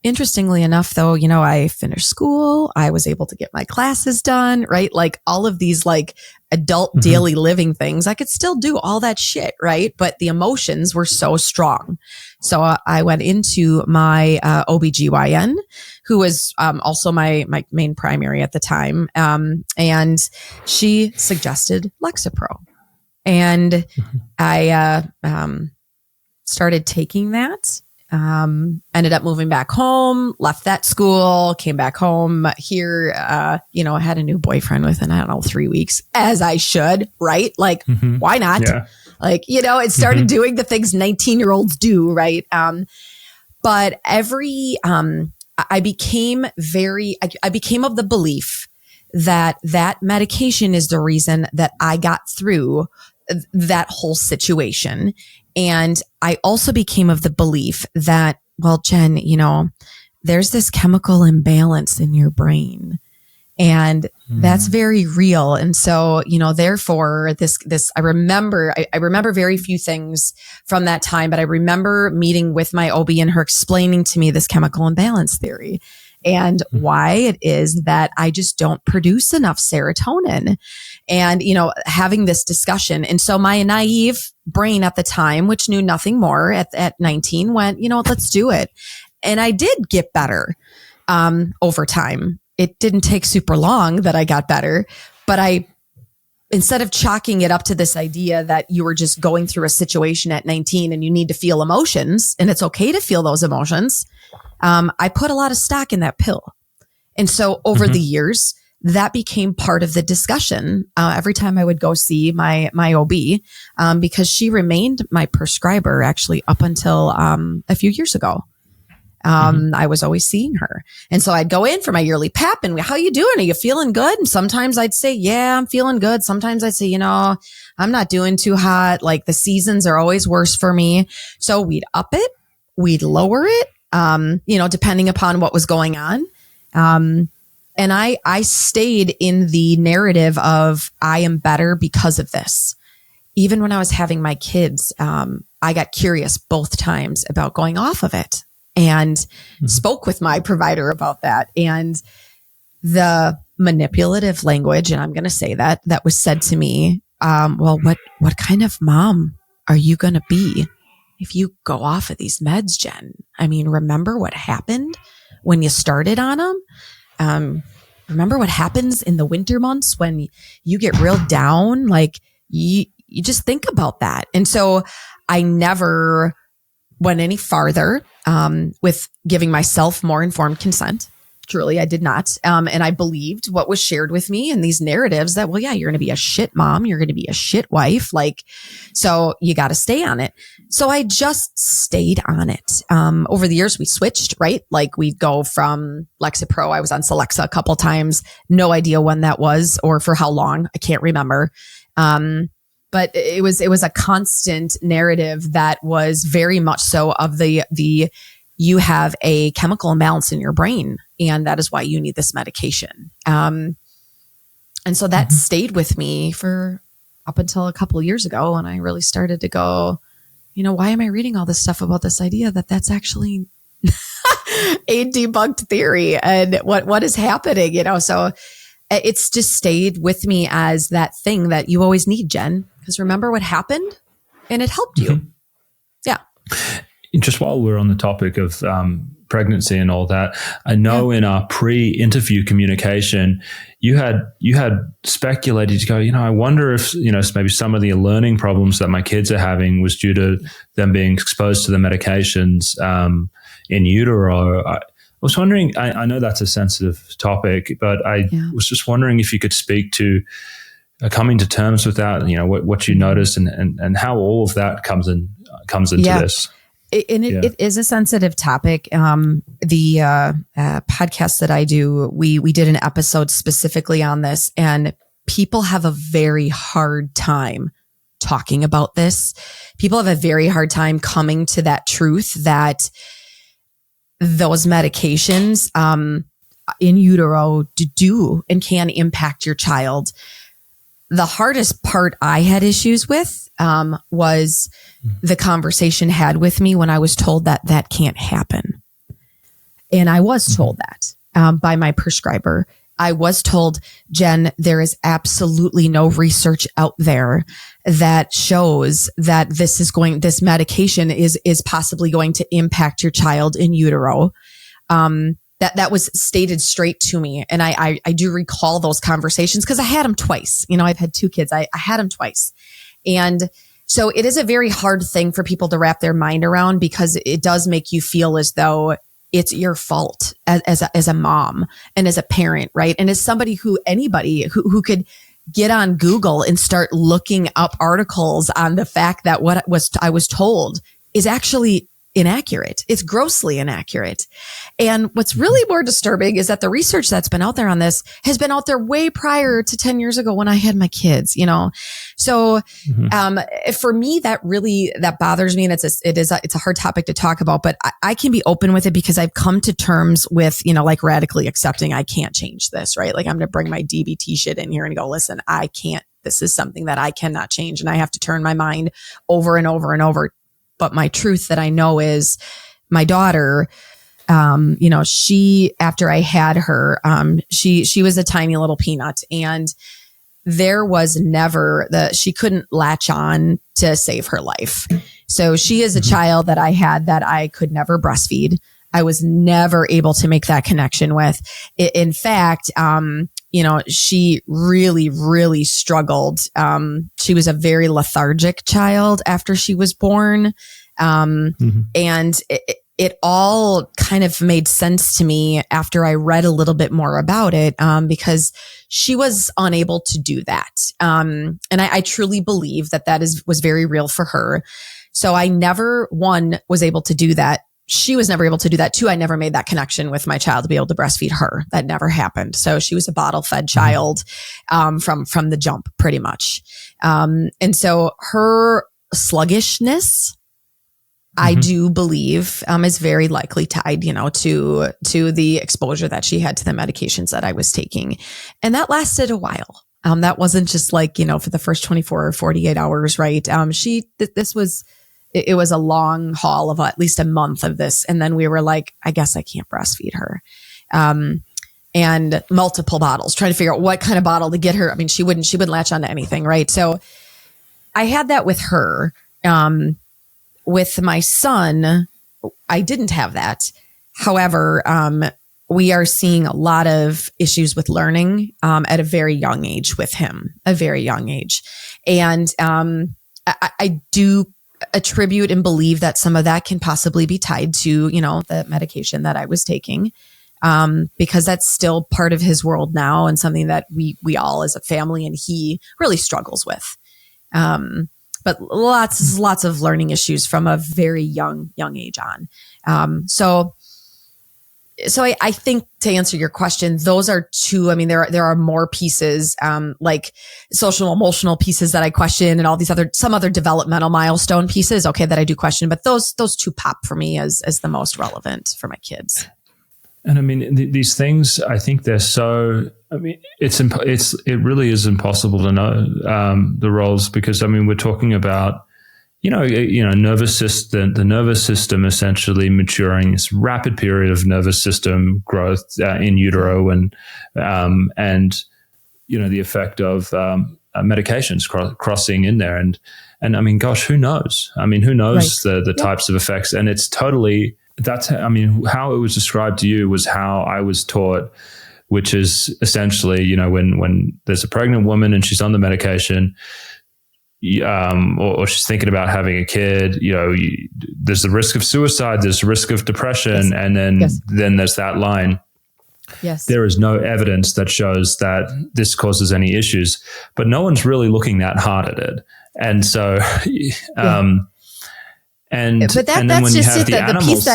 Interestingly enough, though, I finished school. I was able to get my classes done, right? Like all of these like adult daily living things, I could still do all that shit, right? But the emotions were so strong. So I went into my OBGYN, who was also my main primary at the time. And she suggested Lexapro. And I started taking that. Ended up moving back home, left that school, came back home here. I had a new boyfriend within, 3 weeks, as I should, right? Like, why not? Yeah. Like, it started doing the things 19-year-olds do, right? But I became of the belief that medication is the reason that I got through that whole situation. And I also became of the belief that, well, Jen, there's this chemical imbalance in your brain and that's very real. And so, therefore I remember very few things from that time, but I remember meeting with my OB and her explaining to me this chemical imbalance theory and why it is that I just don't produce enough serotonin and, having this discussion. And so my naive brain at the time, which knew nothing more at 19 went, let's do it. And I did get better over time. It didn't take super long that I got better, but instead of chalking it up to this idea that you were just going through a situation at 19 and you need to feel emotions and it's okay to feel those emotions, I put a lot of stock in that pill. And so over the years, that became part of the discussion every time I would go see my OB, because she remained my prescriber actually up until a few years ago. I was always seeing her. And so I'd go in for my yearly PEP and how you doing? Are you feeling good? And sometimes I'd say, yeah, I'm feeling good. Sometimes I'd say, I'm not doing too hot. Like the seasons are always worse for me. So we'd up it, we'd lower it, depending upon what was going on. And I stayed in the narrative of I am better because of this. Even when I was having my kids, I got curious both times about going off of it and spoke with my provider about that. And the manipulative language, and I'm going to say that was said to me, what kind of mom are you going to be if you go off of these meds, Jen? I mean, remember what happened when you started on them? Remember what happens in the winter months when you get real down? Like you just think about that. And so I never went any farther with giving myself more informed consent. Truly, I did not. And I believed what was shared with me in these narratives that, well, yeah, you're going to be a shit mom. You're going to be a shit wife. So you got to stay on it. So I just stayed on it. Over the years, we switched, right? Like we'd go from Lexapro. I was on Celexa a couple times. No idea when that was or for how long. I can't remember. But it was a constant narrative that was very much so of the you have a chemical imbalance in your brain, and that is why you need this medication. And so that stayed with me for up until a couple of years ago, and I really started to go, why am I reading all this stuff about this idea that's actually a debunked theory, and what is happening, So it's just stayed with me as that thing that you always need, Jen, because remember what happened and it helped you. Yeah. Just while we're on the topic of pregnancy and all that, I know in our pre-interview communication, you had speculated to go, I wonder if, maybe some of the learning problems that my kids are having was due to them being exposed to the medications in utero. I was wondering, I know that's a sensitive topic, but I was just wondering if you could speak to coming to terms with that, what you noticed and how all of that comes into this. It is a sensitive topic. The podcast that I do, we did an episode specifically on this, and people have a very hard time talking about this. People have a very hard time coming to that truth that those medications in utero do and can impact your child. The hardest part I had issues with was the conversation had with me when I was told that can't happen. And I was told that by my prescriber. I was told, Jen, there is absolutely no research out there that shows that this medication is possibly going to impact your child in utero. That was stated straight to me. And I do recall those conversations because I had them twice. I've had 2 kids. I had them twice. And so it is a very hard thing for people to wrap their mind around because it does make you feel as though it's your fault as a mom and as a parent, right? And as anybody who could get on Google and start looking up articles on the fact that I was told is actually inaccurate. It's grossly inaccurate. And what's really more disturbing is that the research that's been out there on this has been out there way prior to 10 years ago when I had my kids, So, for me, that bothers me. And it's a hard topic to talk about, but I can be open with it because I've come to terms with, like radically accepting I can't change this, right? Like I'm going to bring my DBT shit in here and go, listen, I can't, this is something that I cannot change. And I have to turn my mind over and over and over. But my truth that I know is my daughter, she, after I had her, she was a tiny little peanut, and there was never she couldn't latch on to save her life. So she is a child that I had that I could never breastfeed. I was never able to make that connection with. In fact, she really, really struggled. She was a very lethargic child after she was born. And it all kind of made sense to me after I read a little bit more about it, because she was unable to do that. And I truly believe that was very real for her. So I never, one, was able to do that. She was never able to do that. Two, I never made that connection with my child to be able to breastfeed her. That never happened. So she was a bottle fed child, from the jump pretty much. And so her sluggishness, I do believe, is very likely tied, to the exposure that she had to the medications that I was taking. And that lasted a while. That wasn't just like, for the first 24 or 48 hours, right? It was a long haul of at least a month of this. And then we were like, I guess I can't breastfeed her. And multiple bottles, trying to figure out what kind of bottle to get her. I mean, she wouldn't latch onto anything. Right. So I had that with her. With my son, I didn't have that. However, we are seeing a lot of issues with learning, at a very young age with him, a very young age. And, I do attribute and believe that some of that can possibly be tied to, the medication that I was taking, because that's still part of his world now and something that we all as a family and he really struggles with. But lots of learning issues from a very young age on. So I think to answer your question, those are two. I mean, there are more pieces, like social emotional pieces that I question and all these some other developmental milestone pieces. Okay. That I do question, but those two pop for me as the most relevant for my kids. And I mean, these things, I think they're so, I mean, it really is impossible to know, the roles, because I mean, we're talking about, nervous system, the nervous system essentially maturing, this rapid period of nervous system growth in utero, and the effect of medications crossing in there, and I mean, gosh, who knows? I mean, who knows the types of effects? And it's totally how it was described to you was how I was taught, which is essentially, when there's a pregnant woman and she's on the medication, or she's thinking about having a kid, there's the risk of suicide, there's the risk of depression. And then there's that line. Yes. There is no evidence that shows that this causes any issues, but no one's really looking that hard at it. And so, but that's just it. The piece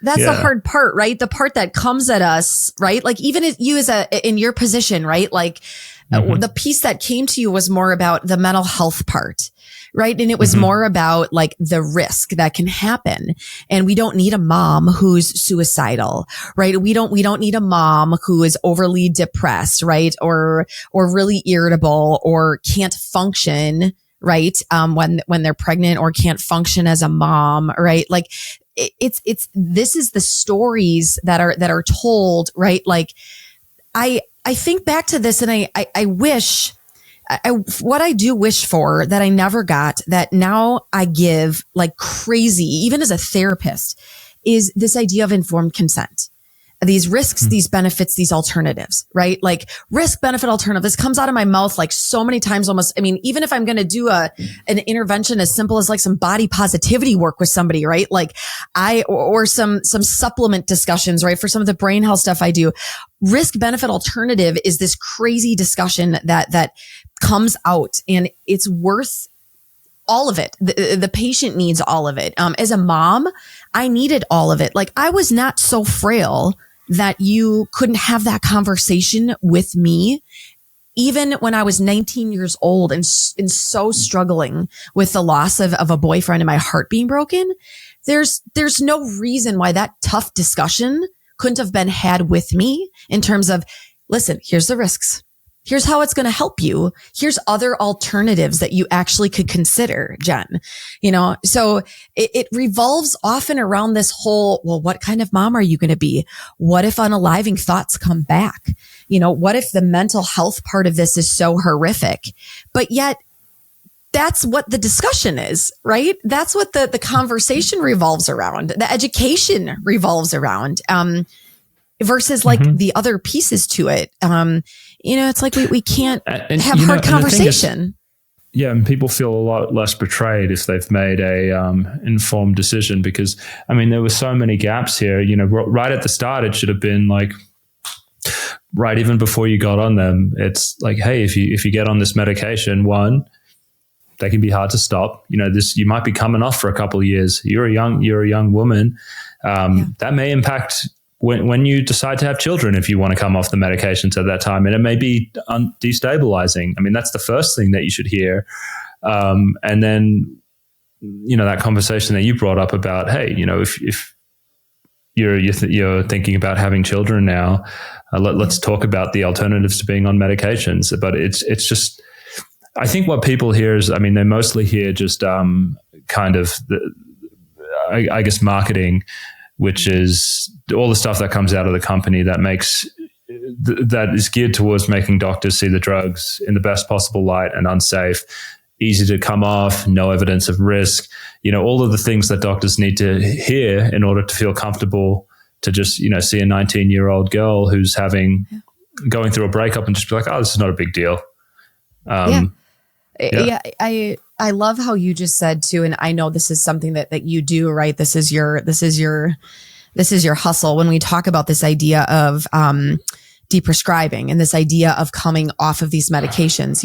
that's the hard part, right? The part that comes at us, right? Like even you in your position, right? Like the piece that came to you was more about the mental health part, right? And it was more about like the risk that can happen. And we don't need a mom who's suicidal, right? We don't need a mom who is overly depressed, right? Or really irritable or can't function, right? When they're pregnant or can't function as a mom, right? Like this is the stories that are told, right? Like I think back to this and I wish, what I do wish for that I never got, that now I give like crazy, even as a therapist, is this idea of informed consent. These risks, these benefits, these alternatives, right? Like risk, benefit, alternative. This comes out of my mouth like so many times almost. I mean, even if I'm going to do an intervention as simple as like some body positivity work with somebody, right? Like or some supplement discussions, right? For some of the brain health stuff I do, risk, benefit, alternative is this crazy discussion that comes out, and it's worth all of it. The patient needs all of it. As a mom, I needed all of it. Like I was not so frail that you couldn't have that conversation with me, even when I was 19 years old and so struggling with the loss of a boyfriend and my heart being broken. There's no reason why that tough discussion couldn't have been had with me in terms of, listen, here's the risks. Here's how it's going to help you. Here's other alternatives that you actually could consider, Jen. So it revolves often around this whole, well, what kind of mom are you going to be? What if unaliving thoughts come back? What if the mental health part of this is so horrific? But yet that's what the discussion is, right? That's what the conversation revolves around. The education revolves around, versus like the other pieces to it. It's like we can't have hard conversation. And people feel a lot less betrayed if they've made a informed decision, because there were so many gaps here. Right at the start, it should have been like, right even before you got on them, it's like, hey, if you get on this medication, one, they can be hard to stop. You might be coming off for a couple of years. You're a young woman. That may impact when you decide to have children, if you want to come off the medications at that time, and it may be destabilizing. That's the first thing that you should hear. And then, that conversation that you brought up about, hey, if you're thinking about having children now, let's talk about the alternatives to being on medications. But it's just, I think what people hear is, they mostly hear just kind of I guess marketing, which is all the stuff that comes out of the company that is geared towards making doctors see the drugs in the best possible light and unsafe, easy to come off, no evidence of risk, all of the things that doctors need to hear in order to feel comfortable to just, see a 19-year-old girl who's going through a breakup and just be like, oh, this is not a big deal. I love how you just said too, and I know this is something that you do, right? This is your hustle. When we talk about this idea of deprescribing and this idea of coming off of these medications,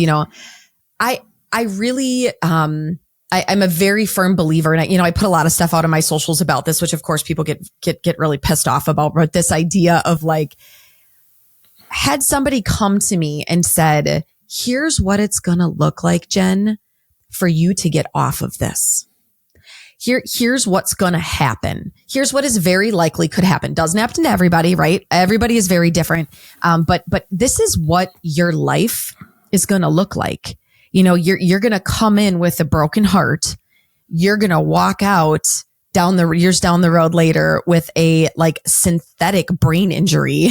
I really I'm a very firm believer, and I put a lot of stuff out on my socials about this, which of course people get really pissed off about. But this idea of like, had somebody come to me and said, here's what it's going to look like, Jen, for you to get off of this. Here's what's going to happen. Here's what is very likely could happen. Doesn't happen to everybody, right? Everybody is very different. But this is what your life is going to look like. You're going to come in with a broken heart. You're going to walk out years down the road later with a like synthetic brain injury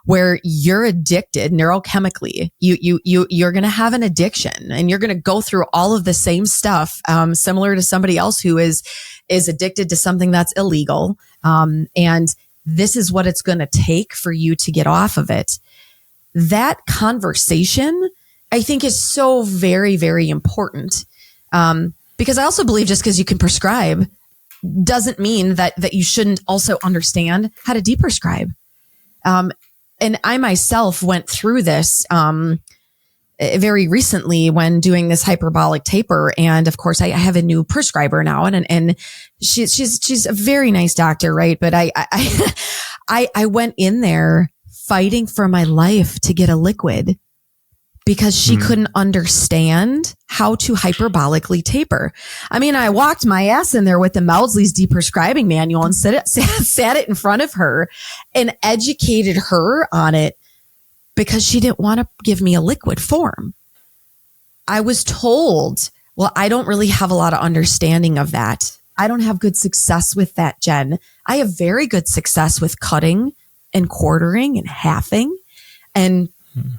where you're addicted neurochemically. You're going to have an addiction, and you're going to go through all of the same stuff, similar to somebody else who is addicted to something that's illegal. And this is what it's going to take for you to get off of it. That conversation, I think, is so very, very important. Because I also believe just because you can prescribe doesn't mean that you shouldn't also understand how to deprescribe. And I myself went through this very recently when doing this hyperbolic taper. And of course, I have a new prescriber now, and she's a very nice doctor, right? But I went in there fighting for my life to get a liquid, because she couldn't understand how to hyperbolically taper. I walked my ass in there with the Maudsley's deprescribing manual and sat it in front of her and educated her on it, because she didn't want to give me a liquid form. I was told, well, I don't really have a lot of understanding of that. I don't have good success with that, Jen. I have very good success with cutting and quartering and halving. And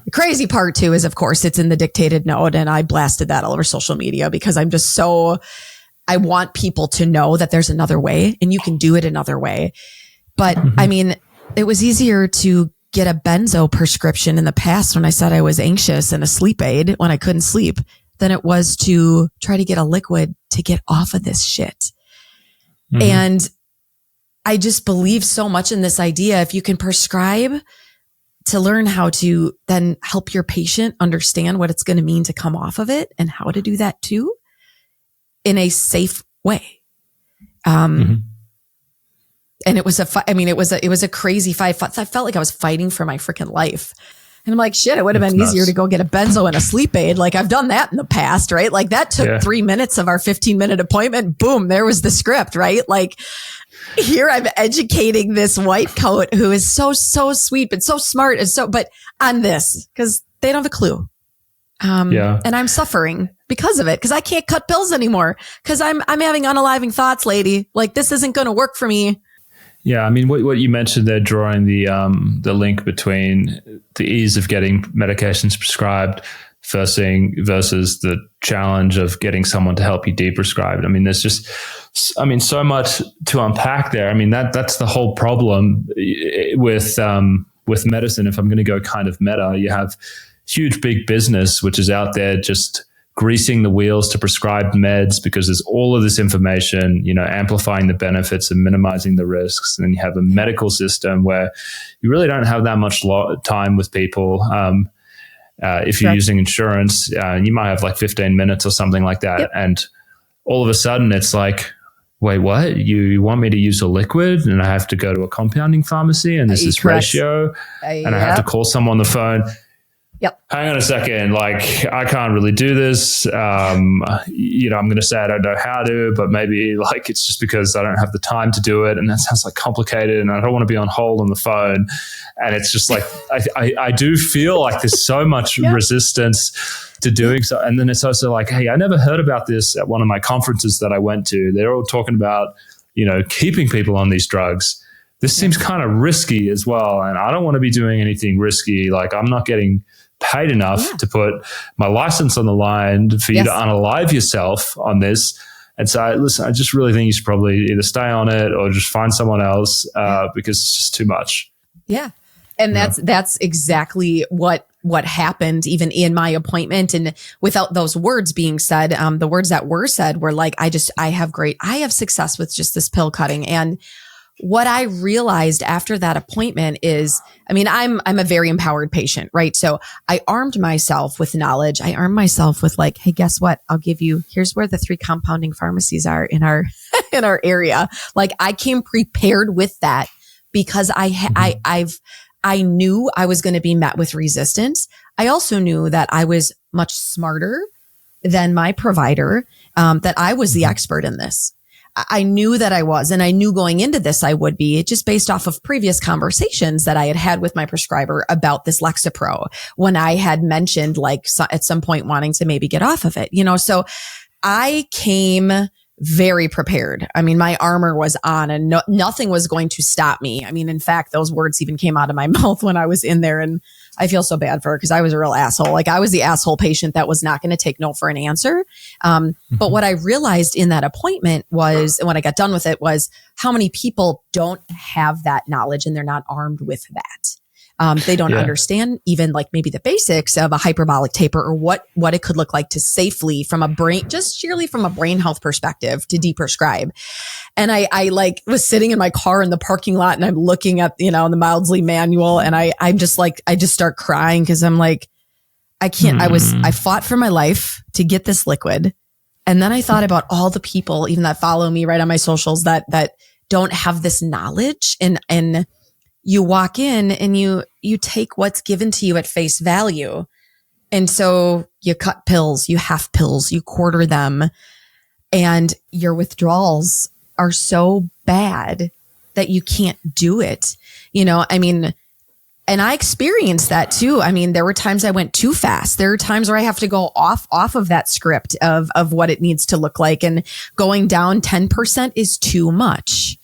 the crazy part too is, of course, it's in the dictated note, and I blasted that all over social media because I'm just I want people to know that there's another way and you can do it another way. But it was easier to get a benzo prescription in the past when I said I was anxious and a sleep aid when I couldn't sleep than it was to try to get a liquid to get off of this shit. And I just believe so much in this idea. If you can prescribe to learn how to then help your patient understand what it's going to mean to come off of it and how to do that too in a safe way. And it was it was a crazy fight. I felt like I was fighting for my freaking life. And I'm like, shit, it would have been easier to go get a benzo and a sleep aid. Like, I've done that in the past, right? Like, that took 3 minutes of our 15-minute appointment. Boom, there was the script, right? Like, here I'm educating this white coat who is so sweet, but so smart and but on this, because they don't have a clue. And I'm suffering because of it, because I can't cut pills anymore, because I'm having unaliving thoughts, lady. Like, this isn't going to work for me. Yeah, what you mentioned there, drawing the link between the ease of getting medications prescribed versus the challenge of getting someone to help you deprescribe it. I mean, there's just, so much to unpack there. I mean, that's the whole problem with medicine. If I'm going to go kind of meta, you have huge big business, which is out there just greasing the wheels to prescribe meds because there's all of this information, amplifying the benefits and minimizing the risks. And then you have a medical system where you really don't have that much time with people. If you're using insurance, you might have like 15 minutes or something like that. Yep. And all of a sudden it's like, wait, what? You want me to use a liquid and I have to go to a compounding pharmacy and this is ratio and I have to call someone on the phone. Yep. Hang on a second. Like, I can't really do this. I'm going to say I don't know how to, but maybe like it's just because I don't have the time to do it. And that sounds like complicated and I don't want to be on hold on the phone. And it's just like, I do feel like there's so much resistance to doing so. And then it's also like, hey, I never heard about this at one of my conferences that I went to. They're all talking about, keeping people on these drugs. This seems kind of risky as well. And I don't want to be doing anything risky. Like, I'm not getting paid enough to put my license on the line for you to unalive yourself on this. And so, listen, I just really think you should probably either stay on it or just find someone else because it's just too much. Yeah. And that's exactly what happened even in my appointment. And without those words being said, the words that were said were like, I have success with just this pill cutting. And what I realized after that appointment is, I'm a very empowered patient, right? So I armed myself with knowledge. I armed myself with like, hey, guess what? Here's where the 3 compounding pharmacies are in our area. Like, I came prepared with that because I knew I was going to be met with resistance. I also knew that I was much smarter than my provider, that I was the expert in this. I knew that I was, and I knew going into this I would be, just based off of previous conversations that I had with my prescriber about this Lexapro when I had mentioned at some point wanting to maybe get off of it, so I came very prepared. My armor was on and nothing was going to stop me. In fact, those words even came out of my mouth when I was in there, and I feel so bad for her because I was a real asshole. Like, I was the asshole patient that was not going to take no for an answer. But what I realized in that appointment was, and when I got done with it, was how many people don't have that knowledge and they're not armed with that. They don't understand even like maybe the basics of a hyperbolic taper or what it could look like to safely just sheerly from a brain health perspective to deprescribe. And I like was sitting in my car in the parking lot and I'm looking at, the Maudsley manual and I just start crying because I'm like, I can't, I fought for my life to get this liquid. And then I thought about all the people even that follow me right on my socials that don't have this knowledge and you walk in and you take what's given to you at face value. And so you cut pills, you half pills, you quarter them, and your withdrawals are so bad that you can't do it. And I experienced that too. There were times I went too fast. There are times where I have to go off of that script of what it needs to look like, and going down 10% is too much,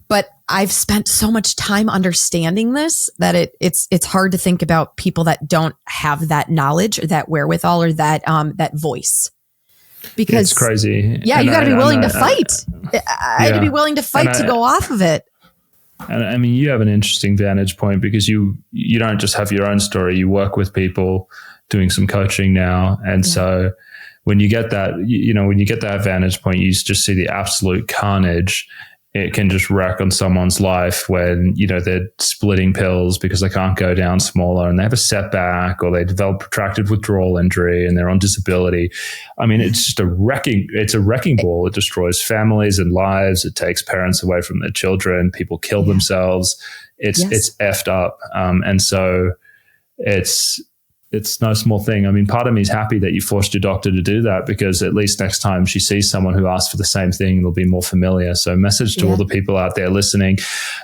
but I've spent so much time understanding this that it's hard to think about people that don't have that knowledge or that wherewithal or that voice. Because it's crazy. Yeah, you got to be willing to fight. I had to be willing to fight to go off of it. And you have an interesting vantage point because you don't just have your own story. You work with people doing some coaching now. And so when you get that, when you get that vantage point, you just see the absolute carnage it can just wreck on someone's life when, they're splitting pills because they can't go down smaller and they have a setback or they develop protracted withdrawal injury and they're on disability. It's just a wrecking ball. It destroys families and lives. It takes parents away from their children. People kill themselves. It's effed up. And so it's no small thing. Part of me is happy that you forced your doctor to do that because at least next time she sees someone who asks for the same thing, it'll be more familiar. So message to all the people out there listening,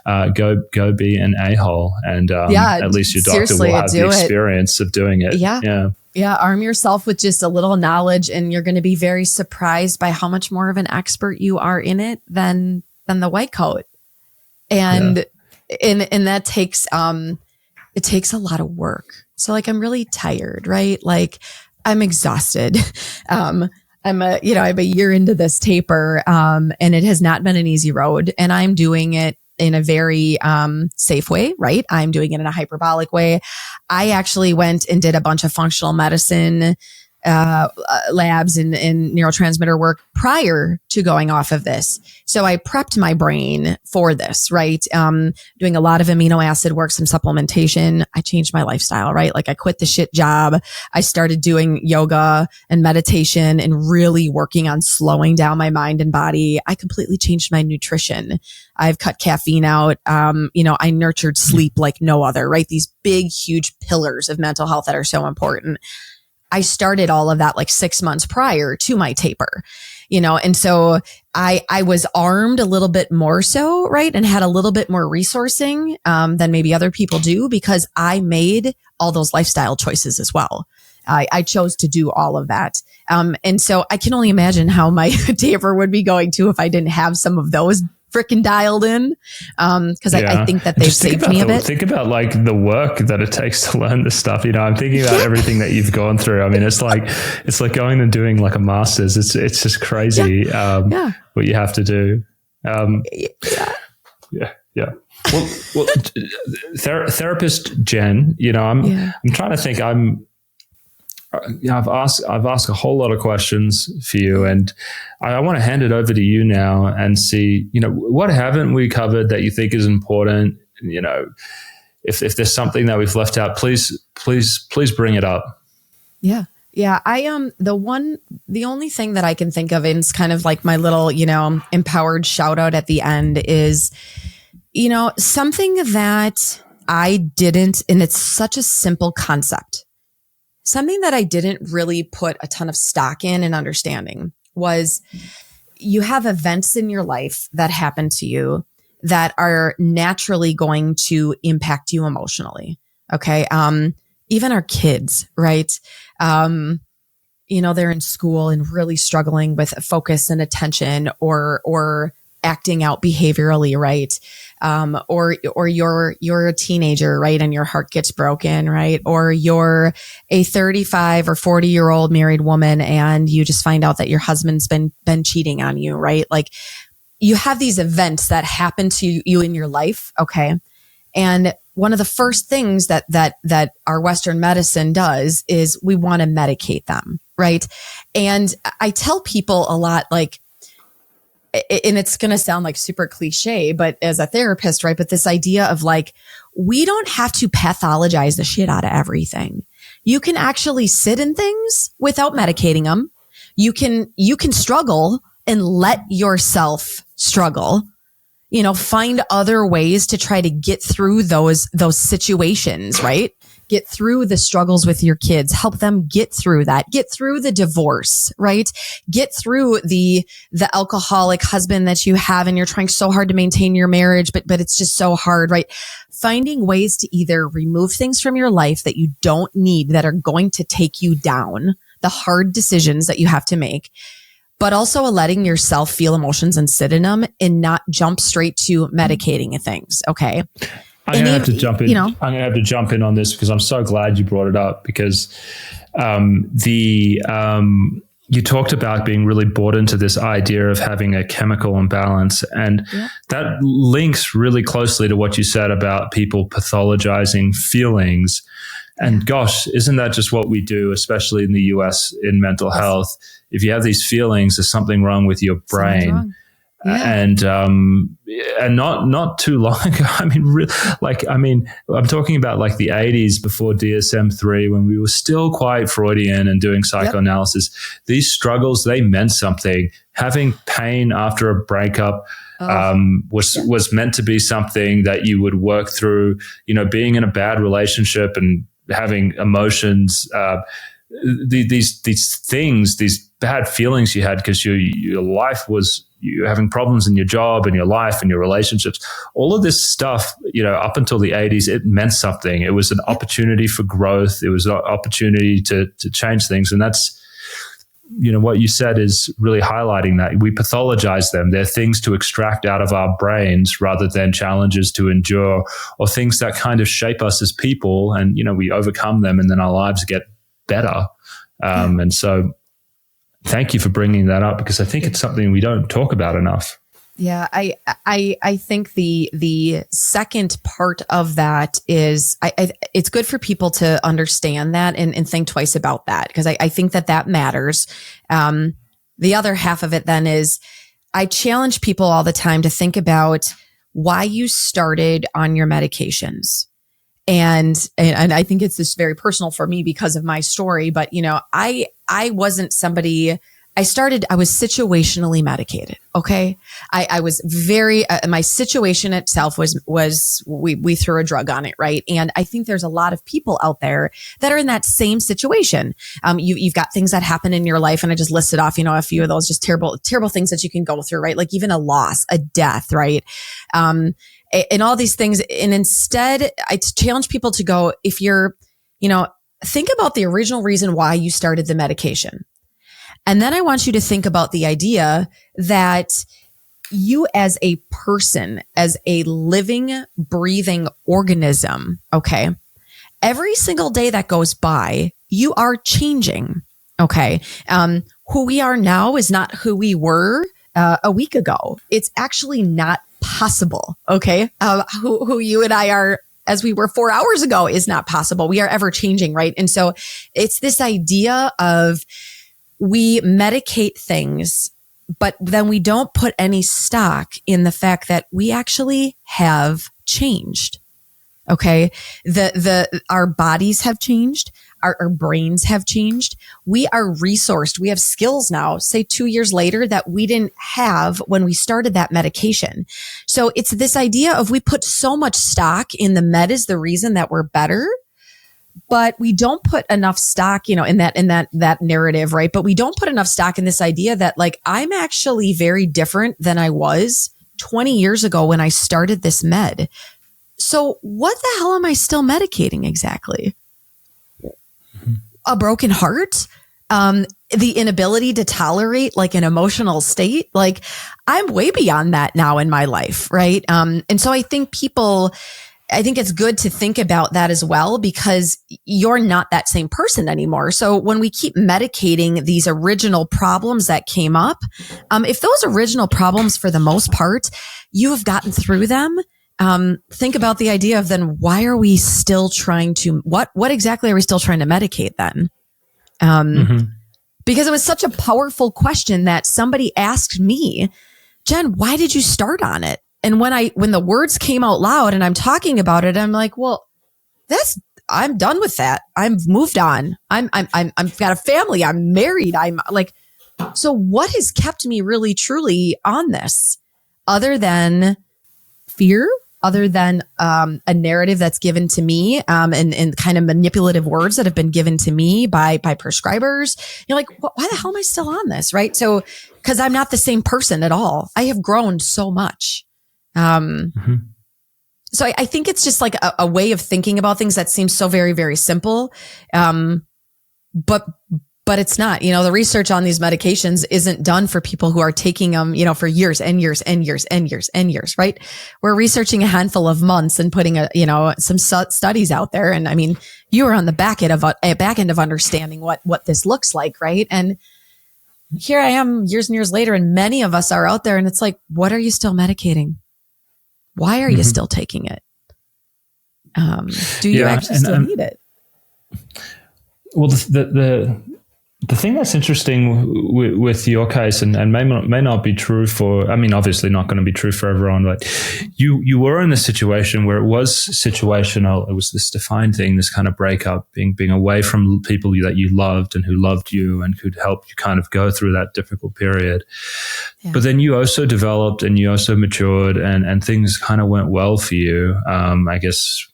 go be an a-hole. And at least your doctor will have the experience of doing it. Yeah. Arm yourself with just a little knowledge and you're going to be very surprised by how much more of an expert you are in it than the white coat. And that takes, it takes a lot of work. So like, I'm really tired, right? Like I'm exhausted. I'm a year into this taper, and it has not been an easy road, and I'm doing it in a very safe way, right? I'm doing it in a hyperbolic way. I actually went and did a bunch of functional medicine labs and neurotransmitter work prior to going off of this. So I prepped my brain for this, right? Doing a lot of amino acid work, some supplementation. I changed my lifestyle, right? Like I quit the shit job. I started doing yoga and meditation and really working on slowing down my mind and body. I completely changed my nutrition. I've cut caffeine out. I nurtured sleep like no other, right? These big, huge pillars of mental health that are so important. I started all of that like 6 months prior to my taper, and so I was armed a little bit more so, right? And had a little bit more resourcing, than maybe other people do, because I made all those lifestyle choices as well. I chose to do all of that. And so I can only imagine how my taper would be going too if I didn't have some of those freaking dialed in. Cause I think that they've saved me a bit. Think about like the work that it takes to learn this stuff. I'm thinking about everything that you've gone through. I mean, it's like going and doing like a master's. It's just crazy, what you have to do. Yeah. Well, therapist Jen, I'm trying to think. I've asked a whole lot of questions for you, and I want to hand it over to you now and see, what haven't we covered that you think is important? If there's something that we've left out, please bring it up. Yeah. Yeah. The only thing that I can think of, and it's kind of like my little, empowered shout out at the end is, something that I didn't, and it's such a simple concept. Something that I didn't really put a ton of stock in and understanding was you have events in your life that happen to you that are naturally going to impact you emotionally. Okay. Even our kids, right? They're in school and really struggling with focus and attention or acting out behaviorally, right? Or you're a teenager, right? And your heart gets broken, right? Or you're a 35 or 40-year-old married woman and you just find out that your husband's been cheating on you, right? Like you have these events that happen to you in your life. Okay. And one of the first things that our Western medicine does is we want to medicate them, right? And I tell people a lot, like, and it's going to sound like super cliche, but as a therapist, right? But this idea of like, we don't have to pathologize the shit out of everything. You can actually sit in things without medicating them. You can struggle and let yourself struggle, find other ways to try to get through those situations, right? Get through the struggles with your kids, help them get through that, get through the divorce, right? Get through the alcoholic husband that you have and you're trying so hard to maintain your marriage, but it's just so hard, right? Finding ways to either remove things from your life that you don't need that are going to take you down, the hard decisions that you have to make, but also letting yourself feel emotions and sit in them and not jump straight to medicating things. Okay. I'm going to have to jump in. I'm going to have to jump in on this because I'm so glad you brought it up because you talked about being really bought into this idea of having a chemical imbalance, and that links really closely to what you said about people pathologizing feelings. And gosh, isn't that just what we do, especially in the US in mental health? If you have these feelings, there's something wrong with your brain. And not too long ago. I'm talking about like the 80s before DSM-3, when we were still quite Freudian and doing psychoanalysis. These struggles, they meant something. Having pain after a breakup was meant to be something that you would work through. Being in a bad relationship and having emotions, these things, these bad feelings you had because your life was, you're having problems in your job and your life and your relationships, all of this stuff, up until the 80s, it meant something. It was an opportunity for growth. It was an opportunity to change things. And what you said is really highlighting that we pathologize them. They're things to extract out of our brains rather than challenges to endure, or things that kind of shape us as people. And, we overcome them and then our lives get better. And so thank you for bringing that up, because I think it's something we don't talk about enough. Yeah, I think the second part of that is it's good for people to understand that and think twice about that, because I think that matters. The other half of it then is I challenge people all the time to think about why you started on your medications. And I think it's just very personal for me because of my story. But, I wasn't somebody... I was situationally medicated. Okay. I was very, my situation itself was we threw a drug on it. Right. And I think there's a lot of people out there that are in that same situation. You've got things that happen in your life, and I just listed off, a few of those just terrible things that you can go through, right? Like even a loss, a death, right? And all these things. And instead I challenge people to go, if you're, think about the original reason why you started the medication. And then I want you to think about the idea that you as a person, as a living, breathing organism, okay, every single day that goes by, you are changing, okay? Who we are now is not who we were a week ago. It's actually not possible, okay? Who you and I are as we were 4 hours ago is not possible. We are ever changing, right? And so it's this idea of we medicate things, but then we don't put any stock in the fact that we actually have changed. Okay. Our bodies have changed. Our brains have changed. We are resourced. We have skills now, say 2 years later, that we didn't have when we started that medication. So it's this idea of we put so much stock in the med is the reason that we're better. But we don't put enough stock, in that narrative, right? But we don't put enough stock in this idea that like, I'm actually very different than I was 20 years ago when I started this med. So what the hell am I still medicating exactly? A broken heart? The inability to tolerate like an emotional state? Like I'm way beyond that now in my life, right? And so I think it's good to think about that as well, because you're not that same person anymore. So when we keep medicating these original problems that came up, if those original problems, for the most part, you have gotten through them, think about the idea of then why are we still trying to, what exactly are we still trying to medicate then? Because it was such a powerful question that somebody asked me, Jen, why did you start on it? And when the words came out loud and I'm talking about it, I'm like, well, I'm done with that. I've moved on. I've got a family. I'm married. I'm like, so what has kept me really, truly on this other than fear, other than, a narrative that's given to me, and kind of manipulative words that have been given to me by prescribers? You're like, why the hell am I still on this? Right. So, cause I'm not the same person at all. I have grown so much. So I think it's just like a way of thinking about things that seems so very, very simple. But it's not, the research on these medications isn't done for people who are taking them, for years and years and years and years and years, right? We're researching a handful of months and putting some studies out there. And I mean, you are on the back end of understanding what this looks like, right? And here I am years and years later, and many of us are out there, and it's like, what are you still medicating? Why are you still taking it? Do you actually still need it? Well, the thing that's interesting with your case, and may not be true for, obviously not going to be true for everyone, but you were in a situation where it was situational. It was this defined thing, this kind of breakup, being away from people that you loved and who loved you and could help you kind of go through that difficult period. Yeah. But then you also developed and you also matured, and things kind of went well for you, I guess,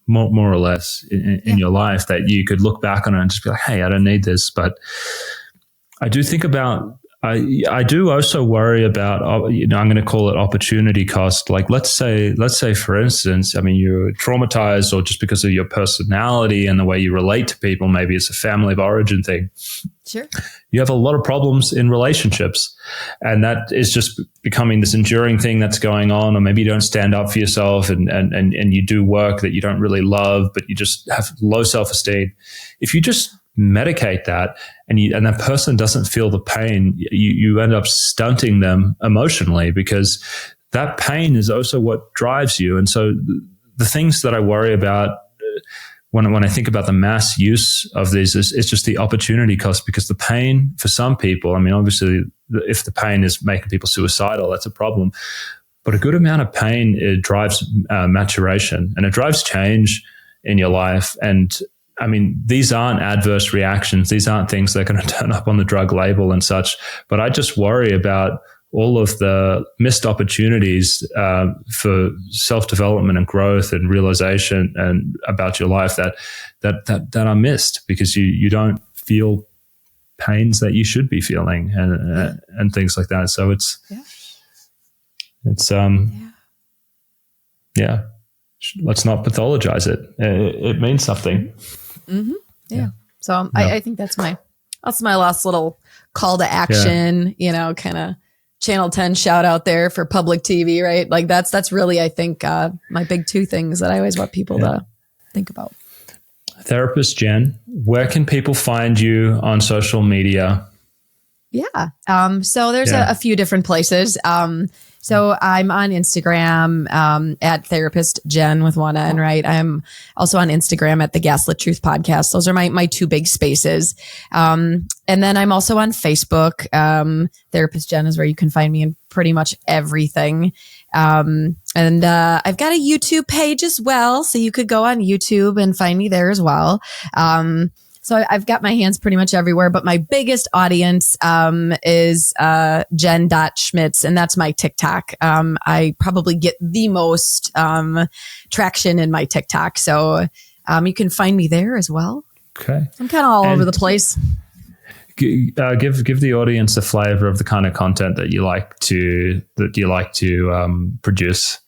more or less in your life, that you could look back on it and just be like, hey, I don't need this. But I do think about I do also worry about, I'm going to call it opportunity cost. Like, let's say, for instance, I mean, you're traumatized, or just because of your personality and the way you relate to people, maybe it's a family of origin thing. Sure. You have a lot of problems in relationships, and that is just becoming this enduring thing that's going on. Or maybe you don't stand up for yourself, and you do work that you don't really love, but you just have low self-esteem. If you just medicate that, and that person doesn't feel the pain, you end up stunting them emotionally, because that pain is also what drives you. And so the things that I worry about when I think about the mass use of these is just the opportunity cost, because the pain for some people, I mean, obviously, if the pain is making people suicidal, that's a problem. But a good amount of pain, it drives maturation, and it drives change in your life. And I mean, these aren't adverse reactions. These aren't things that are going to turn up on the drug label and such. But I just worry about all of the missed opportunities for self-development and growth and realization and about your life that are missed, because you don't feel pains that you should be feeling, and things like that. So it's let's not pathologize it. It means something. Mm-hmm. Yeah. So I think that's my last little call to action, kind of Channel 10 shout out there for public TV, right? Like that's really, I think, my big two things that I always want people to think about. Therapist Jen, where can people find you on social media? Yeah. So there's a few different places. So I'm on Instagram at Therapist Jen with one N, right? I'm also on Instagram at the Gaslit Truth Podcast. Those are my two big spaces. And then I'm also on Facebook. Therapist Jen is where you can find me in pretty much everything. And I've got a YouTube page as well. So you could go on YouTube and find me there as well. So I've got my hands pretty much everywhere, but my biggest audience is Jen.Schmitz, and that's my TikTok. I probably get the most traction in my TikTok. So you can find me there as well. Okay. I'm kind of all over the place. Give the audience a flavor of the kind of content that you like to produce.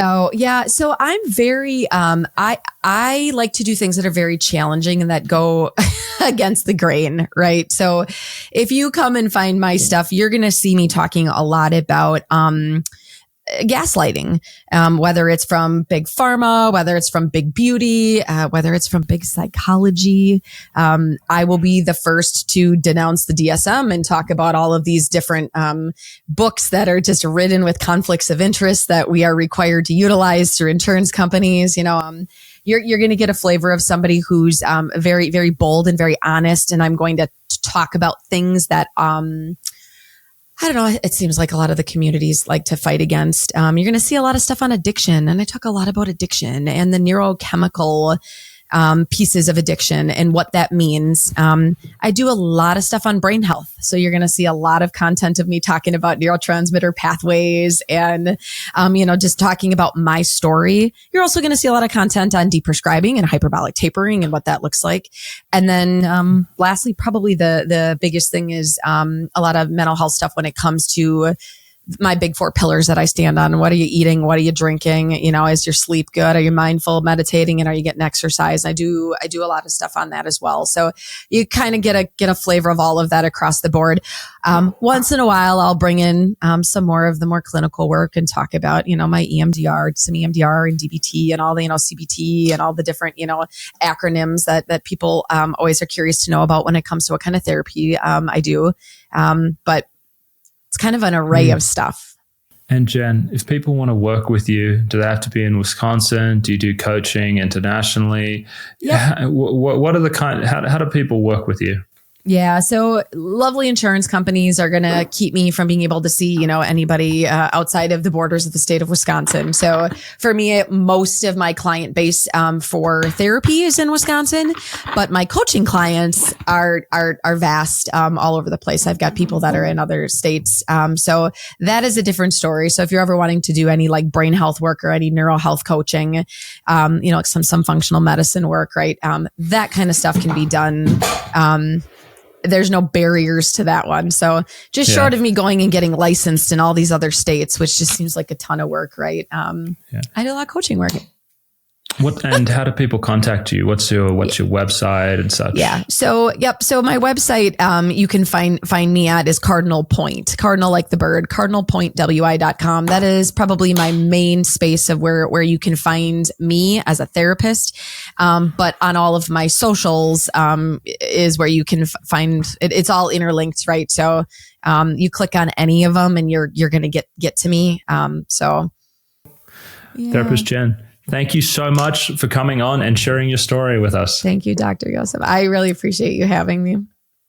Oh, yeah. So I'm very, I like to do things that are very challenging and that go against the grain, right? So if you come and find my stuff, you're going to see me talking a lot about, gaslighting, whether it's from big pharma, whether it's from big beauty, whether it's from big psychology. I will be the first to denounce the DSM and talk about all of these different books that are just ridden with conflicts of interest that we are required to utilize through insurance companies. You're going to get a flavor of somebody who's very, very bold and very honest. And I'm going to talk about things that I don't know. It seems like a lot of the communities like to fight against. You're going to see a lot of stuff on addiction. And I talk a lot about addiction and the neurochemical pieces of addiction and what that means. I do a lot of stuff on brain health. So you're going to see a lot of content of me talking about neurotransmitter pathways and, just talking about my story. You're also going to see a lot of content on deprescribing and hyperbolic tapering and what that looks like. And then, lastly, probably the biggest thing is, a lot of mental health stuff when it comes to my big four pillars that I stand on. What are you eating? What are you drinking? Is your sleep good? Are you mindful, meditating, and are you getting exercise? I do a lot of stuff on that as well. So you kind of get a flavor of all of that across the board. Once in a while, I'll bring in some more of the more clinical work and talk about, my EMDR, some EMDR and DBT and all the, CBT and all the different, acronyms that people always are curious to know about when it comes to what kind of therapy I do. But it's kind of an array of stuff. And Jen, if people want to work with you, do they have to be in Wisconsin? Do you do coaching internationally? Yeah. What are the how do people work with you? Yeah. So lovely insurance companies are going to keep me from being able to see, anybody outside of the borders of the state of Wisconsin. So for me, most of my client base for therapy is in Wisconsin, but my coaching clients are vast all over the place. I've got people that are in other states. So that is a different story. So if you're ever wanting to do any like brain health work or any neural health coaching, some functional medicine work, right? That kind of stuff can be done there's no barriers to that one. So just short of me going and getting licensed in all these other states, which just seems like a ton of work, right? I do a lot of coaching work. And how do people contact you? What's your website and such? Yeah. So, So my website, you can find me at is Cardinal Point, cardinal like the bird, cardinalpointwi.com. That is probably my main space of where you can find me as a therapist. But on all of my socials, is where you can find it. It's all interlinked, right? So, you click on any of them and you're going to get to me. Therapist Jen, thank you so much for coming on and sharing your story with us. Thank you, Dr. Josef. I really appreciate you having me.